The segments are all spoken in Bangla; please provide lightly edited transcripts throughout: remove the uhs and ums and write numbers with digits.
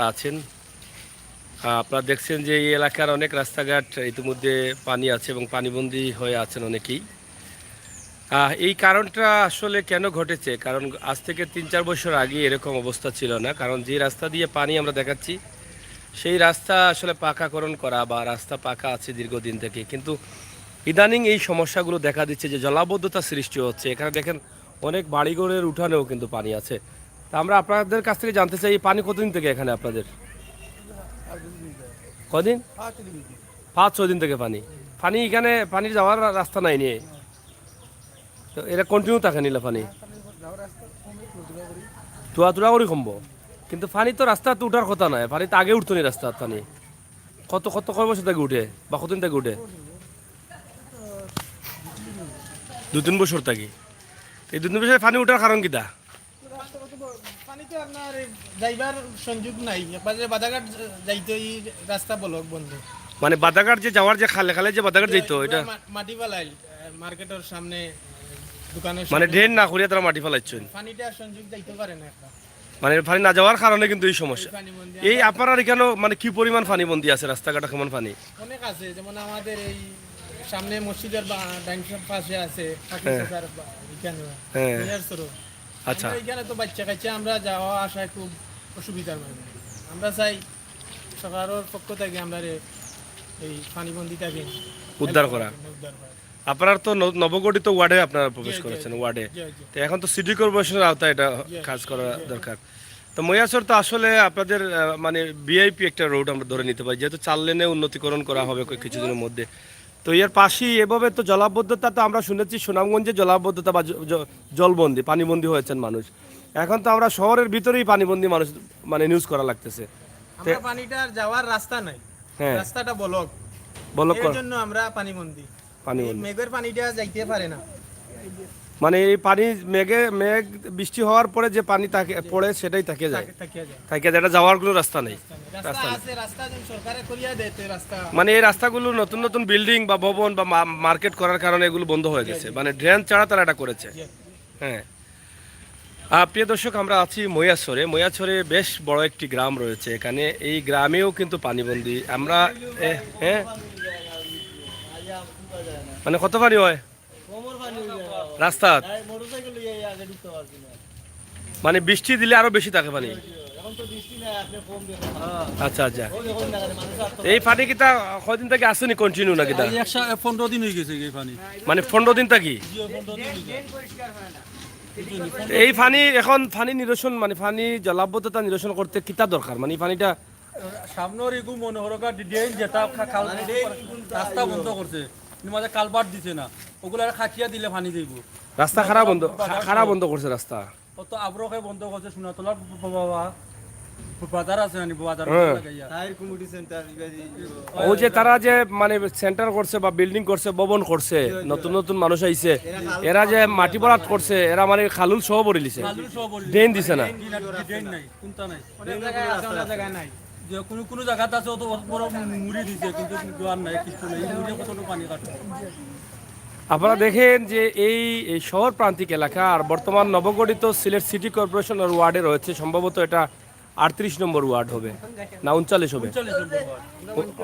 আছেন। আপনারা দেখছেন যে এই এলাকার অনেক রাস্তাঘাট ইতিমধ্যে পানি আছে এবং পানিবন্দী হয়ে আছেন অনেকেই। এই কারণটা আসলে কেন ঘটেছে? কারণ আজ থেকে ৩-৪ বছর আগে এরকম অবস্থা ছিল না। কারণ যে রাস্তা দিয়ে পানি আমরা দেখাচ্ছি সেই রাস্তা আসলে পাকাকরণ করা বা রাস্তা পাকা আছে দীর্ঘদিন থেকে। কিন্তু ইদানিং এই সমস্যাগুলো দেখা দিচ্ছে যে জলাবদ্ধতা সৃষ্টি হচ্ছে। এখানে দেখেন অনেক বাড়িঘরের উঠানেও কিন্তু পানি আছে। তা আমরা আপনাদের কাছ থেকে জানতে চাই এই পানি কতদিন থেকে এখানে আপনাদের? কদিন? ৫-৬ দিন থেকে পানি। পানি এখানে পানির যাওয়ার রাস্তা নাই নিয়ে। তো এটা কন্টিনিউ থাকে নিলে পানি তুয়া তুলা করে কমবো, কিন্তু পানি তো রাস্তা তো উঠার কথা নয়। পানি তো আগে উঠতো নি রাস্তার পানি। কত কত কয় বছর থেকে উঠে বা কতদিন থেকে উঠে? ২-৩ বছর থাকি। এই ২-৩ বছর পানি উঠার কারণ কিটা? পানিতে আপনার যাইবার সংযোগ নাই, একবারে বাদাঘাট যাইতে রাস্তা ব্লক বন্ধ। মানে বাদাঘাট যে যাওয়ার যে খালে খালে যে বাদাঘাট যাইতো এটা মাটি ফালাই মার্কেটের সামনে দোকানের মানে সামনে ড্রেন না করিয়া তারা মাটি ফেলাইছেন। পানিটা সংযোগ যাইতে পারে না একটা মানে পানি না যাওয়ার কারণে কিন্তু এই সমস্যা। পানি বন্ধ এই আপনার এখানে মানে কি পরিমাণ পানি বন্দি আছে? রাস্তাঘাট কেমন পানি? অনেক আছে, যেমন আমাদের এই সামনে মসজিদের ডাইন পাশে আছে এখানে হ্যাঁ। আচ্ছা। আমরা এখানে তো বাচ্চা কাচ্চা আমরা যাওয়া আসায় খুব অসুবিধার মধ্যে। আমরা চাই সরকারের পক্ষ থেকে আমরা এই পানিবন্দিটাকে উদ্ধার করা। উদ্ধার করা। আপনার তো নবগঠিত ওয়ার্ডে আপনারা প্রবেশ করেছেন ওয়ার্ডে। তো এখন তো সিটি কর্পোরেশনের আওতায় এটা কাজ করা দরকার। তো ময়াসর তো আসলে আপনাদের মানে ভিআইপি একটা রোড আমরা ধরে নিতে পারি, যেহেতু ৪ লেনে উন্নতিকরণ করা হবে কিছুদিনের মধ্যে। তো এর পাশেই এভাবে তো জলাবদ্ধতা তো আমরা শুনেছি সুনামগঞ্জে জলাবদ্ধতা বা জলবন্দি পানিবন্দি হয়েছেন মানুষ। এখন তো আমরা শহরের ভিতরেই পানিবন্দি মানুষ মানে নিউজ করা লাগতেছে। আমরা পানিটার যাওয়ার রাস্তা নাই, হ্যাঁ রাস্তাটা ব্লক। বলো এর জন্য আমরা পানিবন্দি। পানিবন্দি মেঘের পানিটা যাইতে পারে না। মানে এই পানি মেঘ বৃষ্টি হওয়ার পরে যে পানি তাকে পড়ে সেটাই থাকে যায়, থাকে যায়, এটা যাওয়ার কোনো রাস্তা নেই। রাস্তা আছে, রাস্তা যেন সরকারে করিয়া দেয় রাস্তা। মানে এই রাস্তাগুলো নতুন নতুন বিল্ডিং বা ভবন বা মার্কেট করার কারণে এগুলো বন্ধ হয়ে গেছে, মানে ড্রেন ছাড়া তারা এটা করেছে। হ্যাঁ। প্রিয় দর্শক, আমরা আছি ময়াছড়ে। ময়াছড়ে বেশ বড় একটি গ্রাম রয়েছে এখানে। এই গ্রামেও কিন্তু পানিবন্দি আমরা। হ্যাঁ, মানে কত পানি হয় রাস্তা? মানে বৃষ্টি দিলে আরো বেশি থাকে পানি। আচ্ছা আচ্ছা। এই পানি কি তা কয়দিন থেকে আসেনি কন্টিনিউ নাকি? 15 দিন হয়ে গেছে এই পানি। মানে 15 দিন থাকি এই পানি। এখন পানি নিরসন মানে পানি জলাবদ্ধতা নিরসন করতে কিতা দরকার? মানে পানিটা সামনের এগু মনে করো ড্রেন যেটা রাস্তা বন্ধ করছে, মাঝে কালভার্ট দিছে না, ওগুলা খাচিয়া দিলে পানি যাইব। রাস্তা খারাপ বন্ধ করছে রাস্তা। অত আব্রকে বন্ধ করছে সোনাতলার বাবা বাজার আছে না বাজার ও যে তারা যে মানে সেন্টার করছে বা বিল্ডিং করছে, ভবন করছে, নতুন নতুন মানুষ আইছে, এরা যে মাটি ভরাট করছে, এরা মানে খালুল সহ ভরে দিছে, ড্রেন দিছে না। ড্রেন নাই, কোনটা নাই, জায়গা নাই। যে কোনো কোনো জায়গাতে আছে অত বড় মুড়ি দিছে, কিন্তু আর নাই, কিছু নেই। মুড়ি কতটুকু পানি কাটে। আপনারা দেখেন যে এই শহর প্রান্তিক এলাকা আর বর্তমান নবগঠিত সিলেট সিটি কর্পোরেশনের ওয়ার্ডে রয়েছে। সম্ভবত এটা 38 নম্বর ওয়ার্ড হবে না 39 হবে?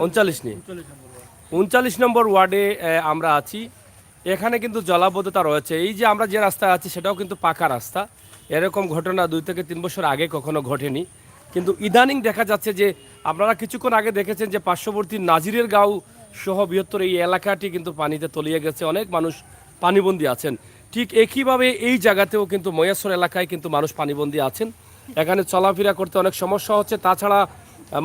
39 নেই, 39 নম্বর ওয়ার্ডে আমরা আছি। এখানে কিন্তু জলাবদ্ধতা রয়েছে। এই যে আমরা যে রাস্তায় আছি সেটাও কিন্তু পাকা রাস্তা। এরকম ঘটনা 2 থেকে 3 বছর আগে কখনো ঘটেনি, কিন্তু ইদানিং দেখা যাচ্ছে যে আপনারা কিছুক্ষণ আগে দেখেছেন যে পার্শ্ববর্তী নাজিরের গাঁও সহ বৃহত্তর এই এলাকাটি কিন্তু পানিতে তলিয়ে গেছে, অনেক মানুষ পানিবন্দী আছেন। ঠিক একইভাবে এই জায়গাতেও কিন্তু ময়াসর এলাকায় কিন্তু মানুষ পানিবন্দী আছেন। এখানে চলাফেরা করতে অনেক সমস্যা হচ্ছে। তাছাড়া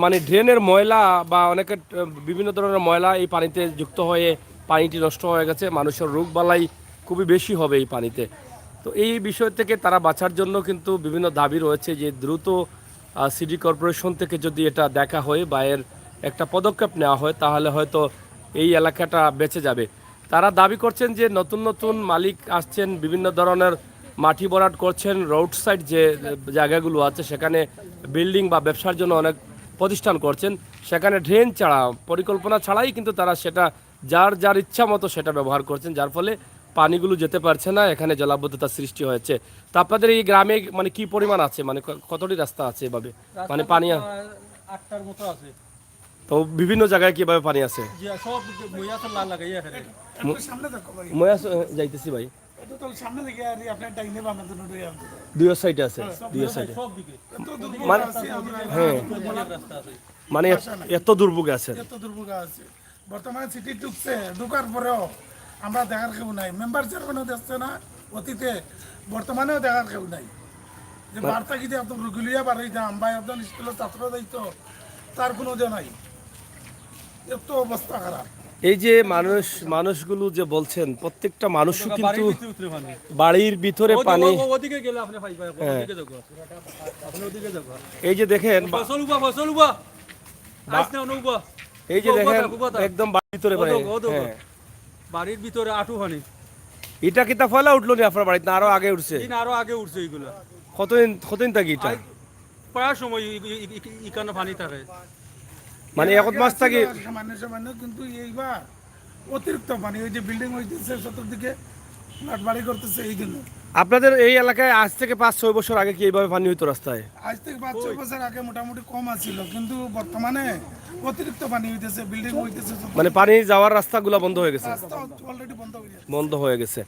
মানে ড্রেনের ময়লা বা অনেকের বিভিন্ন ধরনের ময়লা এই পানিতে যুক্ত হয়ে পানিটি নষ্ট হয়ে গেছে। মানুষের রোগবালাই খুবই বেশি হবে এই পানিতে। তো এই বিষয় থেকে তারা বাঁচার জন্য কিন্তু বিভিন্ন দাবি রয়েছে যে দ্রুত সিটি কর্পোরেশন থেকে যদি এটা দেখা হয় বা এর একটা পদক্ষেপ নেওয়া হয় তাহলে হয়তো এই এলাকাটা বেঁচে যাবে। তারা দাবি করছেন যে নতুন নতুন মালিক আসছেন, বিভিন্ন ধরনের মাটি ভরাট করছেন, রোড সাইড যে জায়গাগুলো আছে সেখানে বিল্ডিং বা ব্যবসার জন্য অনেক প্রতিষ্ঠান করছেন, সেখানে ড্রেন ছাড়া পরিকল্পনা ছাড়াই কিন্তু তারা সেটা যার ইচ্ছা মতো সেটা ব্যবহার করছেন, যার ফলে পানিগুলো যেতে পারছে না, এখানে জলাবদ্ধতার সৃষ্টি হয়েছে। তো আপনাদের এই গ্রামে মানে কি পরিমাণ আছে, মানে কতটি রাস্তা আছে এভাবে মানে পানি? 8টার মতো আছে। তো বিভিন্ন জায়গায় কিভাবে পানি আছে? যে সব মইয়া তো লাল লাগাই এখানে। সামনে দেখো ভাই, ময়া যাইতেছি ভাই, এটা তো সামনে দিকে আর আপনার ডাইনে বামে দুটো দুই সাইডে আছে, দুই সাইডে সব দিকে মানে হ্যাঁ রাস্তা আছে। মানে এত দুর্ভোগে আছে। এত দুর্ভোগ আছে। বর্তমানে সিটি ঢুকছে, ঢুকার পরেও আমরা দেখার কেউ নাই, মেম্বার চেয়ারম্যানও দেখছে না অতীতে, বর্তমানেও দেখার কেউ নাই। যে বার্তা কি এত রুগুলিয়া বাড়াইতাম বা একজন স্কুলের ছাত্র দায়িত্ব, তার কোনো যে নাই, এত অবস্থা খারাপ। এই যে মানুষগুলো যে বলছেন, প্রত্যেকটা মানুষও কিন্তু বাড়ির ভিতরে উতরে পানি। বাড়ির ভিতরে পানি। ওদিকে গেলে আপনি পাইবা, ওদিকে যাবো আপনি, ওদিকে যাবো। এই যে দেখেন, ফসল উবা আজ না উবা। এই যে দেখেন একদম বাড়ির ভিতরে পানি। হ্যাঁ, বাড়ির ভিতরে আটু পানি। এটা কিতা ফলা উঠলো নি আপনার বাড়িতে, না আরো আগে উঠছে? দিন আরো আগে উঠছে এইগুলো। কতদিন থাকি এটা? প্রায় সময় ইকানো পানি থাকে। মানে এক মাস থাকি সামান্য সামান্য, কিন্তু এইবার অতিরিক্ত পানি, ওই যে বিল্ডিং হইতেছে চতুর্দিকে, ফ্ল্যাট বাড়ি করতেছে, এই জন্য। আপনাদের এই এলাকায় আজ থেকে 5-6 বছর আগে কি এইভাবে পানি হইতো রাস্তায়? আজ থেকে 5-6 বছর আগে মোটামুটি কম আছিল, কিন্তু বর্তমানে অতিরিক্ত পানি হইতেছে, বিল্ডিং হইতেছে, মানে পানি যাওয়ার রাস্তাগুলো বন্ধ হয়ে গেছে, রাস্তা অলরেডি বন্ধ হয়ে গেছে। বন্ধ হয়ে গেছে।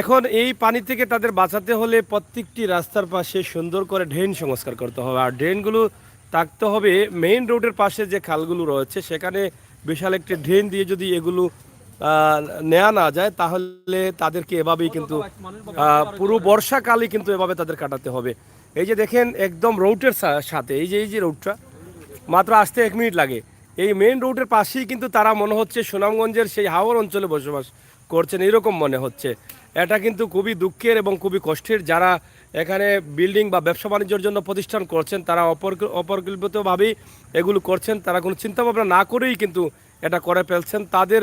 এখন এই পানি থেকে তাদের বাঁচাতে হলে প্রত্যেকটি রাস্তার পাশে সুন্দর করে ড্রেন সংস্কার করতে হবে, আর ড্রেনগুলো থাকতে হবে মেইন রোডের পাশে যে খালগুলো রয়েছে সেখানে বিশাল একটি ড্রেন দিয়ে যদি এগুলো নেওয়া না যায় তাহলে তাদেরকে এভাবেই কিন্তু পুরো বর্ষাকালই কিন্তু এভাবে তাদের কাটাতে হবে। এই যে দেখেন একদম রোডের সাথে এই যে রোডটা মাত্র আসতে 1 মিনিট লাগে, এই মেইন রোডের পাশেই কিন্তু তারা মনে হচ্ছে সুনামগঞ্জের সেই হাওর অঞ্চলে বসবাস করছেন এরকম মনে হচ্ছে। এটা কিন্তু খুবই দুঃখের এবং খুবই কষ্টের। যারা এখানে বিল্ডিং বা ব্যবসা বাণিজ্যের জন্য প্রতিষ্ঠান করছেন তারা অপরিকল্পিতভাবেই এগুলো করছেন, তারা কোনো চিন্তাভাবনা না করেই কিন্তু এটা করে ফেলছেন। তাদের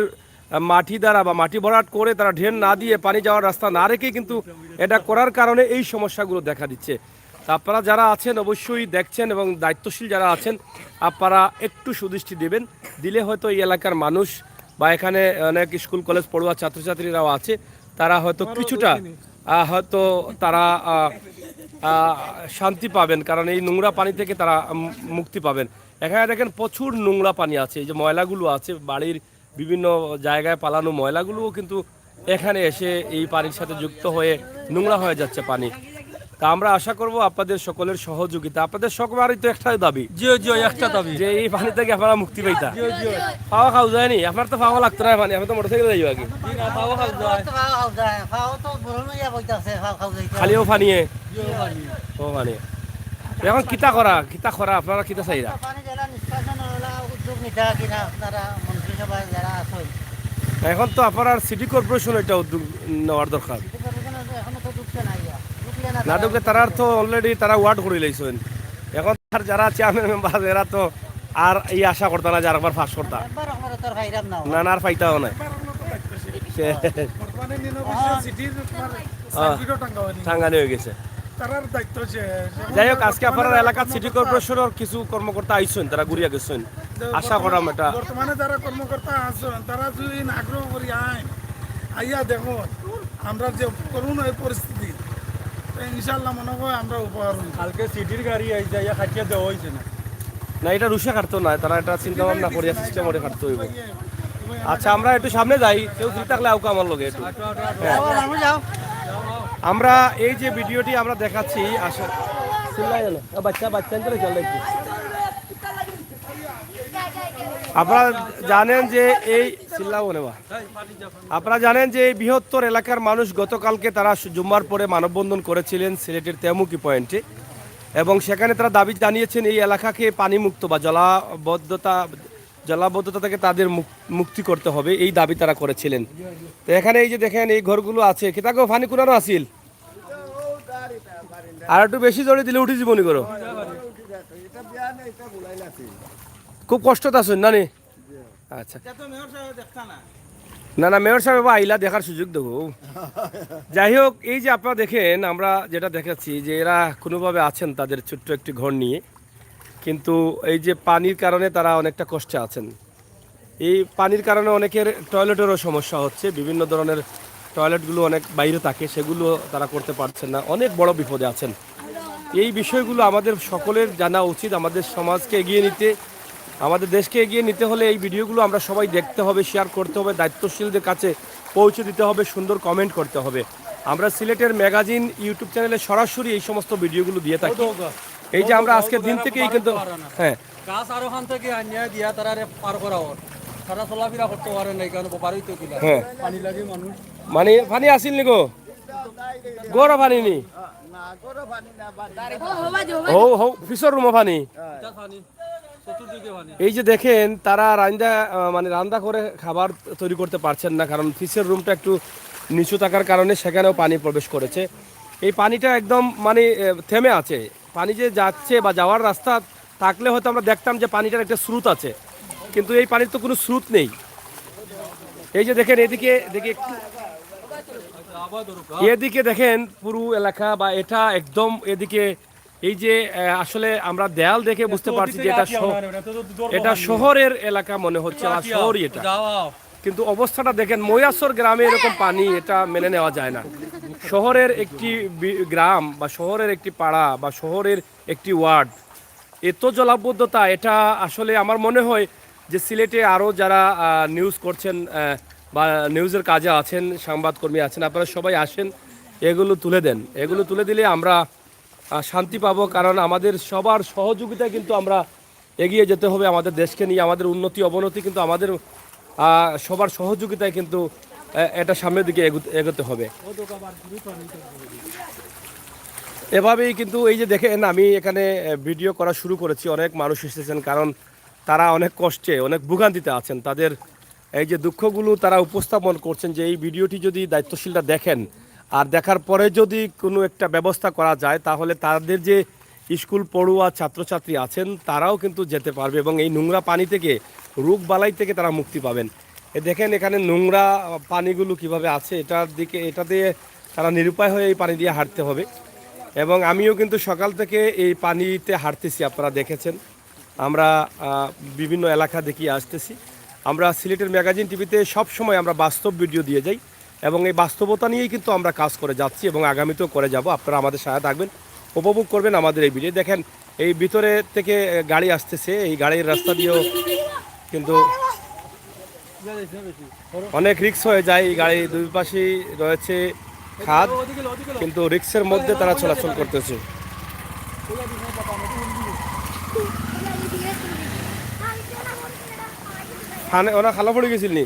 মাটি দ্বারা বা মাটি ভরাট করে তারা ড্রেন না দিয়ে পানি যাওয়ার রাস্তা না রেখেই কিন্তু এটা করার কারণে এই সমস্যাগুলো দেখা দিচ্ছে। তা আপনারা যারা আছেন অবশ্যই দেখছেন এবং দায়িত্বশীল যারা আছেন আপনারা একটু সুদৃষ্টি দেবেন, দিলে হয়তো এই এলাকার মানুষ বা এখানে অনেক স্কুল কলেজ পড়ুয়া ছাত্রছাত্রীরাও আছে, তারা হয়তো কিছুটা হয়তো তারা শান্তি পাবেন, কারণ এই নোংরা পানি থেকে তারা মুক্তি পাবেন। এখানে দেখেন প্রচুর নোংরা পানি আছে, এই যে ময়লাগুলো আছে বাড়ির বিভিন্ন জায়গায় পালানো ময়লাগুলোও কিন্তু এখানে এসে এই পানির সাথে যুক্ত হয়ে নোংরা হয়ে যাচ্ছে পানি। তা আমরা আশা করব আপনাদের সকলের সহযোগিতা। আপনাদের সকলেরই তো একটাই দাবি, একটা দাবি যে এই পানি থেকে আপনারা মুক্তি পাইতা। পাওয়া খাওয়া যায়নি, আপনার তো পাওয়া লাগতো না পানি, আপনি তো মোটরসাইকেল যাইব আগে, খালিও পানিয়ে ও পানি। এখন কিতা করা আপনারা কিতা চাইরা? এখন তো আপনার সিটি কর্পোরেশন এটা উদ্যোগ নেওয়ার দরকার। না ঢুকলে তারা তো অলরেডি তারা ওয়ার্ড করে লাইছেন। এখন তার যারা চেয়ারম্যান মেম্বার এরা তো আর এই আশা করতা না যে আরেকবার ফাঁস করতা না, আর ফাইতাও নাই। বর্তমানে নির্ণয় সিটির সার্কিটও টাঙ্গানি হয়ে গেছে। তারার দায়িত্ব যাই হোক, আজকে আপনার এলাকার সিটি কর্পোরেশনের কিছু কর্মকর্তা আইসেন, তারা ঘুরিয়া গেছেন। আশা করাম এটা বর্তমানে যারা কর্মকর্তা আছেন তারা যদি আগ্রহ করি আইয়া দেখো আমরা যে করুন এই পরিস্থিতি, ইনশাল্লাহ মনে হয় আমরা উপহার হই। কালকে সিটির গাড়ি আই যাইয়া খাটিয়া দেওয়া হয়েছে না, না এটা রুশে কাটতো না, তারা এটা চিন্তা ভাবনা করিয়া সিস্টেম করে কাটতে হইব। আচ্ছা আমরা একটু সামনে যাই, কেউ ফ্রি থাকলে আউকা আমার লগে একটু। আমরা এই যে ভিডিওটি আমরা দেখাচ্ছি আসলে আপনারা জানেন যে এই আপনারা জানেন যে এই বৃহত্তর এলাকার মানুষ গতকালকে তারা জুম্মার পরে মানববন্ধন করেছিলেন সিলেটের তেমুকি পয়েন্টে, এবং সেখানে তারা দাবি জানিয়েছেন এই এলাকাকে পানিমুক্ত বা জলাবদ্ধতা থেকে তাদের মুক্তি করতে হবে, এই দাবি তারা করেছিলেন। তো এখানে এই যে দেখেন এই ঘরগুলো আছে, কিতাকেও পানি কুনানো আসিল, আর একটু বেশি জড়ে দিলে উঠে জীবনী করো। খুব কষ্টত আছেন না নি? আচ্ছা না মেয়র সাহেব আইলা দেখার সুযোগ দেবো। যাই হোক, এই যে আপনারা দেখেন আমরা যেটা দেখাচ্ছি যে এরা কোনোভাবে আছেন তাদের ছোট্ট একটি ঘর নিয়ে, কিন্তু এই যে পানির কারণে তারা অনেকটা কষ্টে আছেন। এই পানির কারণে অনেকের টয়লেটেরও সমস্যা হচ্ছে, বিভিন্ন ধরনের টয়লেটগুলো অনেক বাইরে থাকে, সেগুলো তারা করতে পারছেন না, অনেক বড় বিপদে আছেন। এই বিষয়গুলো আমাদের সকলের জানা উচিত। আমাদের সমাজকে এগিয়ে নিতে, আমাদের দেশকে এগিয়ে নিতে হলে এই ভিডিওগুলো আমরা সবাই দেখতে হবে, শেয়ার করতে হবে, দায়িত্বশীলদের কাছে পৌঁছে দিতে হবে, সুন্দর কমেন্ট করতে হবে। আমরা সিলেটের ম্যাগাজিন ইউটিউব চ্যানেলে সরাসরি এই সমস্ত ভিডিওগুলো দিয়ে থাকি। এই যে আমরা আজকের দিন থেকেই কিন্তু হ্যাঁ গাছ আর ওখান থেকে আনিয়া দিয়া তারা পার করা হয়, তারা চলাফেরা করতে পারে না, কারণ পারিত কিনা হ্যাঁ পানি লাগে মানুষ। মানে পানি আসিল নি গো গড় পানি নি ও হো পিছর রুমো পানি। এটা পানি চতুর্দিকে পানি। এই যে দেখেন তারা রান্না করে খাবার তৈরি করতে পারছেন না, কারণ ফিসের রুমটা একটু নিচু থাকার কারণে সেখানেও পানি প্রবেশ করেছে। এই পানিটা একদম থেমে আছে। পানি যে যাচ্ছে বা যাওয়ার রাস্তা থাকলে হয়তো আমরা দেখতাম যে পানিটার একটা স্রোত আছে, কিন্তু এই পানির তো কোনো স্রোত নেই। এই যে দেখেন এদিকে এদিকে দেখেন পুরো এলাকা বা এটা একদম এদিকে এই যে আসলে আমরা দেয়াল দেখে বুঝতে পারছি যে এটা শহরের এলাকা মনে হচ্ছে, আর শহরই এটা, কিন্তু অবস্থাটা দেখেন ময়াসর গ্রামে এরকম পানি, এটা মেনে নেওয়া যায় না। শহরের একটি গ্রাম বা শহরের একটি পাড়া বা শহরের একটি ওয়ার্ড, এত জলাবদ্ধতা, এটা আসলে আমার মনে হয় যে সিলেটে আরও যারা নিউজ করছেন বা নিউজের কাজে আছেন, সংবাদকর্মী আছেন, আপনারা সবাই আসেন, এগুলো তুলে দেন। এগুলো তুলে দিলে আমরা শান্তি পাবো, কারণ আমাদের সবার সহযোগিতায় কিন্তু আমরা এগিয়ে যেতে হবে। আমাদের দেশকে নিয়ে আমাদের উন্নতি অবনতি কিন্তু আমাদের সবার সহযোগিতায় কিন্তু এটা সামনের দিকে এগোতে হবে। এভাবেই কিন্তু এই যে দেখেন আমি এখানে ভিডিও করা শুরু করেছি, অনেক মানুষ এসেছেন, কারণ তারা অনেক কষ্টে অনেক ভোগান্তিতে আছেন। তাদের এই যে দুঃখগুলো তারা উপস্থাপন করছেন, যে এই ভিডিওটি যদি দায়িত্বশীলরা দেখেন আর দেখার পরে যদি কোনো একটা ব্যবস্থা করা যায়, তাহলে তাদের যে স্কুল পড়ুয়া ছাত্রছাত্রী আছেন তারাও কিন্তু যেতে পারবে এবং এই নোংরা পানি থেকে, রোগ বালাই থেকে তারা মুক্তি পাবেন। দেখেন এখানে নোংরা পানিগুলো কিভাবে আছে, এটা দিয়ে তারা নিরুপায় হয়ে এই পানি দিয়ে হাঁটতে হবে। এবং আমিও কিন্তু সকাল থেকে এই পানিতে হাঁটতেছি, আপনারা দেখেছেন। আমরা বিভিন্ন এলাকা দেখিয়ে আসতেছি। আমরা সিলেটের ম্যাগাজিন টিভিতে সব সময় আমরা বাস্তব ভিডিও দিয়ে যাই এবং এই বাস্তবতা নিয়েই কিন্তু আমরা কাজ করে যাচ্ছি এবং আগামীতেও করে যাব। আপনারা আমাদের সাথে থাকবেন, উপভোগ করবেন আমাদের এই ভিডিও। দেখেন এই ভিতরে থেকে গাড়ি আসতেছে, এই গাড়ির রাস্তা দিয়েও কিন্তু অনেক রিস্ক হয়ে যায়। এই গাড়ির দুই পাশেই রয়েছে খাদ, কিন্তু রিক্সের মধ্যে তারা চলাচল করতেছে। ওরা খালা পড়ে গেছিল নি,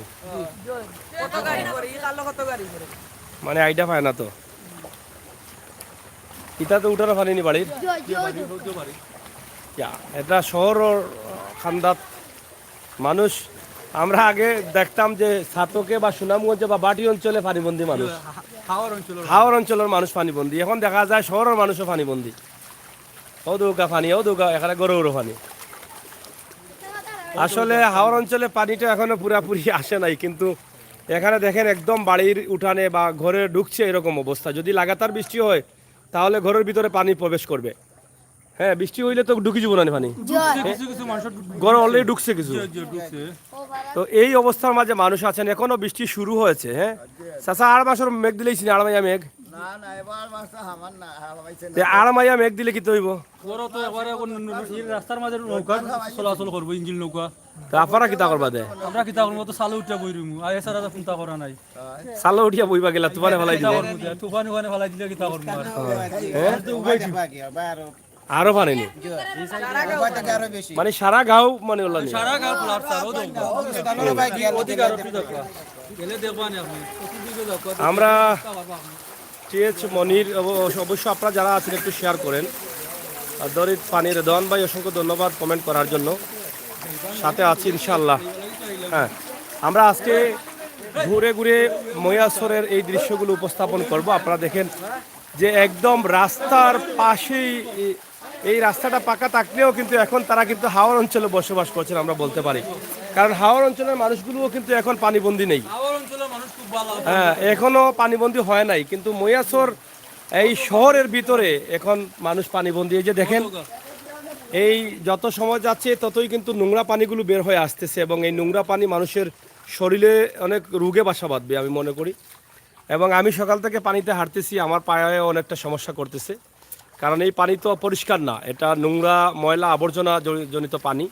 মানে আইডিয়া পায় না তো, ইটা তো উঠানো পারিনি বাড়ির। এটা শহর খান্দাত মানুষ। আমরা আগে দেখতাম যে ছাতকে বা সুনামগঞ্জে বা বাটি অঞ্চলে পানিবন্দী মানুষ, হাওর অঞ্চলের মানুষ পানিবন্দী। এখন দেখা যায় শহরের মানুষও পানিবন্দী। ও দৌকা পানি, ও দৌকা এখানে গরুরও পানি। আসলে হাওর অঞ্চলে পানিটা এখনো পুরাপুরি আসে নাই, কিন্তু এখানে দেখেন একদম বাড়ির উঠানে বা ঘরে ঢুকছে এরকম অবস্থা। যদি লাগাতার বৃষ্টি হয় তাহলে ঘরের ভিতরে পানি প্রবেশ করবে। হ্যাঁ, বৃষ্টি হইলে তো ঢুকি যাব না পানি, ঘরে অলরেডি ঢুকছে কিছু। তো এই অবস্থার মাঝে মানুষ আছেন, এখনো বৃষ্টি শুরু হয়েছে। হ্যাঁ চাচা, 8 মাসের মেঘ দিলেইছি না, 8 মাইয়া মেঘ, 8 মাইয়া মেঘ দিলে কি তৈব? রাস্তার মাঝে নৌকা চলাচল করবো, ইঞ্জিন নৌকা। তা আপনারা কিতা করবা দে? আমরা কিতা করবো তো চালু উঠিয়া বই রুমু, আর এছাড়া তো চিন্তা করা নাই। চালো উঠিয়া বইবা গেলা, তুফানে ফেলাই দিলে, তুফান ওখানে ফেলাই দিলে কিতা করবো আর। আরো পানি নি, মানে সারা গাঁও মানে ওলা নি। সারা গাঁও প্লাট তার ও দেখবা ওদিকে আরো কি দেখবা গেলে দেখবা না আপনি চতুর্দিকে দেখবা। আমরা টিএচ মনির অবশ্য আপনারা যারা আছেন একটু শেয়ার করেন। আর দরিদ পানির দন ভাই অসংখ্য ধন্যবাদ কমেন্ট করার জন্য, সাথে আছি ইনশাআল্লাহ। হ্যাঁ, আমরা আজকে ঘুরে ঘুরে ময়াসরের এই দৃশ্যগুলো উপস্থাপন করব। আপনারা দেখেন যে একদম রাস্তার পাশেই, এই রাস্তাটা পাকা থাকলেও কিন্তু এখন তারা কিন্তু হাওর অঞ্চলে বসবাস করছেন আমরা বলতে পারি, কারণ হাওর অঞ্চলের মানুষগুলোও কিন্তু এখন পানিবন্দী নেই। হ্যাঁ, এখনো পানিবন্দী হয় নাই, কিন্তু ময়াসর এই শহরের ভিতরে এখন মানুষ পানিবন্দী। এই যে দেখেন এই যত সময় যাচ্ছে ততই কিন্তু নোংরা পানিগুলো বের হয়ে আসতেছে এবং এই নোংরা পানি মানুষের শরীরে অনেক রোগে বাসা বাঁধবে আমি মনে করি। এবং আমি সকাল থেকে পানিতে হাঁটতেছি, আমার পায়ে অনেকটা সমস্যা করতেছে, কারণ এই পানি তো পরিষ্কার না, এটা নোংরা ময়লা আবর্জনা জনিত পানি।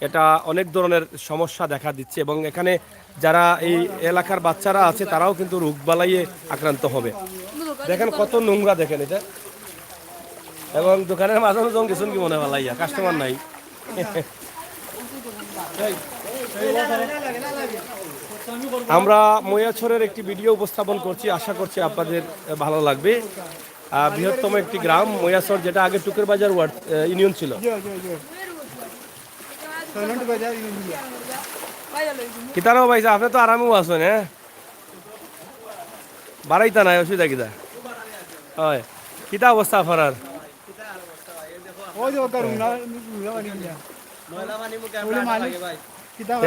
এটা অনেক ধরনের সমস্যা দেখা দিচ্ছে এবং এখানে যারা এই এলাকার বাচ্চারা আছে তারাও কিন্তু রোগবালাইয়ে আক্রান্ত হবে। দেখেন কত নোংরা, দেখেন এটা। এবং দোকানের মাঝে যখন গেছেন কি মনে হয় লাইয়া কাস্টমার নাই। আমরা ময়াছরের একটি ভিডিও উপস্থাপন করছি, আশা করছি আপনাদের ভালো লাগবে। বৃহত্তম একটি গ্রাম ময়াছর, যেটা আগে টুকের বাজার ওয়ার্ড ইউনিয়ন ছিল। কিতারও ভাই আপনি তো আরামেও আছেন, হ্যাঁ বাড়াইতা নাই, অসুবিধা কিতা হয়? কিতা অবস্থা আপনার?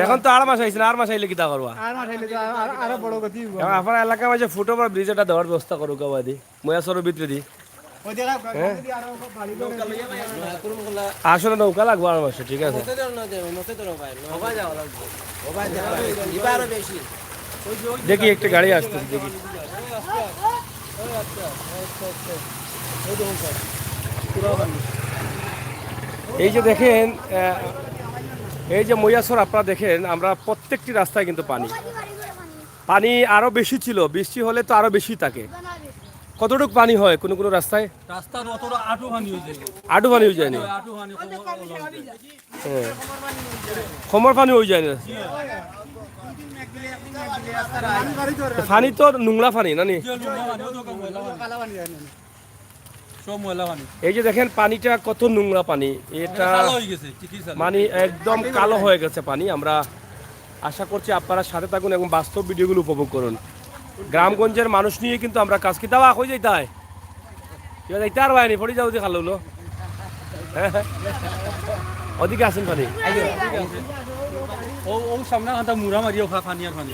এখন তো 8 মাস আইছে না, 8 মাস আইলে কিতা করবা? আপনার এলাকার মাঝে ফুটওভার ব্রিজ এটা দেওয়ার ব্যবস্থা করুক দি ময়াছরের ভিতরে দি। আসলে নৌকা লাগবো 8 মাসে, ঠিক আছে। দেখি একটা গাড়ি আসতেছে, দেখি। এই যে দেখেন, এই যে ময়াছর আপনারা দেখেন, আমরা প্রত্যেকটি রাস্তায় কিন্তু পানি পানি আরো বেশি ছিল, বৃষ্টি হলে তো আরো বেশি থাকে। কতটুকু পানি হয় কোন কোন রাস্তায়? রাস্তার অতটা আঁটু পানি হয়ে যায়, আঁটু পানি হয়ে যায়নি? আঁটু পানি হ্যাঁ, খমর পানি হয়ে যায় না? পানি তো নোংরা পানি না নি? সব ময়লা পানি। এই যে দেখেন পানিটা কত নোংরা পানি, এটা কালো হয়ে গেছে চিকিৎসা। মানে একদম কালো হয়ে গেছে পানি। আমরা আশা করছি আপনারা সাথে থাকুন এবং বাস্তব ভিডিওগুলো উপভোগ করুন। গ্রামগঞ্জের মানুষ নিয়ে কিন্তু আমরা কাজ কি দাওয়া হয়ে যাইতে হয়, যাইতে আর বাইনি পড়ে যাও যে খালো ওদিকে আসেন পানি। ও ও সামনে খান্তা মুড়া মারিও পানি আর পানি।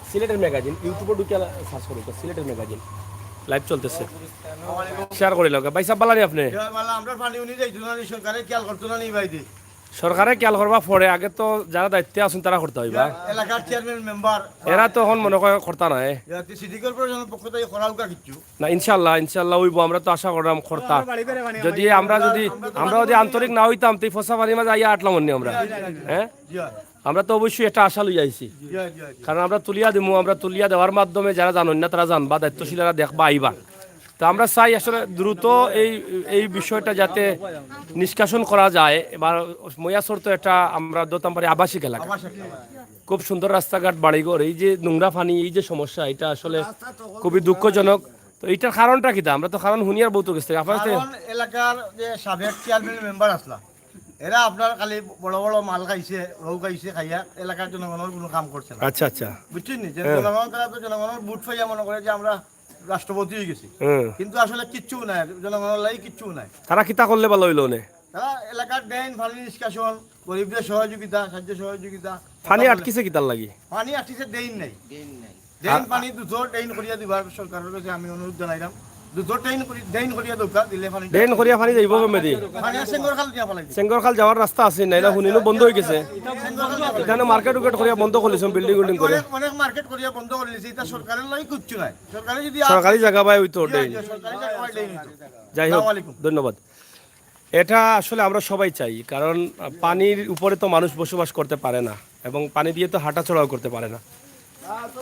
সিলেটের ম্যাগাজিন ইউটিউবে ঢুকে সার্চ করুন, সিলেটের ম্যাগাজিন লাইভ চলতেছে, শেয়ার করে লোক। ভাই সাহেব বালানি আপনি আমরা পানি উনি যাইতো না, সরকারে খেয়াল করতো না নি ভাই। সরকারে খেয়াল করবা পরে, আগে তো যারা দায়িত্বে আছেন তারা করতে হইবা। এলাকার চেয়ারম্যান মেম্বার এরা তো এখন মনে করে করতা নাই সিটি কর্পোরেশনের পক্ষ থেকে করা উকা কিচ্ছু না। ইনশাল্লাহ ইনশাল্লাহ হইব, আমরা তো আশা করলাম করতা। যদি আমরা যদি আন্তরিক না হইতাম তো ফসা পানি মাঝে আইয়া আটলাম অন্য আমরা, হ্যাঁ আমরা তো অবশ্যই একটা আশা লই আইছি, কারণ আমরা তুলিয়া দিমু। আমরা তুলিয়া দেওয়ার মাধ্যমে যারা জানেন না তারা জানবা, দায়িত্বশীলরা দেখবা আইবা। তো আমরা চাই আসলে দ্রুত এই বিষয়টা যাতে নিষ্কাশন করা যায়। এবার ময়াছর তো একটা আমরা ধরতাম পারি আবাসিক এলাকা, খুব সুন্দর রাস্তাঘাট, বাড়িঘর, এই যে নোংরা পানি, এই যে সমস্যা, এটা আসলে খুবই দুঃখজনক। তো এইটার কারণটা কি? আমরা তো কারণ হুনিয়ার বউত গেছে আপনার এলাকার যে সাবেক চেয়ারম্যান মেম্বার আসলা, এরা আপনার খালি বড় বড় মাল খাইছে, রৌ খাইছে, খাইয়া এলাকার জনগণের কোনো কাম করছে না। আচ্ছা আচ্ছা, বুঝছেন নি? যে জনগণ তারা তো জনগণের বুট ফাইয়া মনে করে যে আমরা রাষ্ট্রপতি হয়ে গেছি, কিন্তু আসলে কিচ্ছু নাই, জনগণের লাগি কিচ্ছু নাই। তারা কিতা করলে ভালো হইল নে? তারা এলাকার ড্রেন, পানি নিষ্কাশন, গরিবদের সহযোগিতা, সাহায্য সহযোগিতা। পানি আটকিছে কিতার লাগি? পানি আটকিছে ড্রেন নাই, ড্রেন পানি দুটো ড্রেন করিয়া দিবার সরকারের কাছে আমি অনুরোধ জানাইলাম। দুটো ড্রেন করিয়া দরকার, দিলে পানি ড্রেন করিয়া পানি যাইব কমে দি। পানি সেঙ্গর খাল দিয়া ফেলাই সেঙ্গর খাল যাওয়ার রাস্তা আছে না? এটা শুনিলো বন্ধ হয়ে গেছে। এখানে মার্কেট উকেট করিয়া বন্ধ করেছেন, বিল্ডিং উল্ডিং করে অনেক মার্কেট করিয়া বন্ধ করে দিয়েছে। এটা সরকারের লাগি কিচ্ছু নাই। সরকারে যদি সরকারি জায়গা পায় ওই তো ড্রেন। সরকারি জায়গা হয় ড্রেন হইতো। যাই হোক, ধন্যবাদ। এটা আসলে আমরা সবাই চাই, কারণ পানির উপরে তো মানুষ বসবাস করতে পারে না এবং পানি দিয়ে তো হাঁটাচলাও করতে পারে না।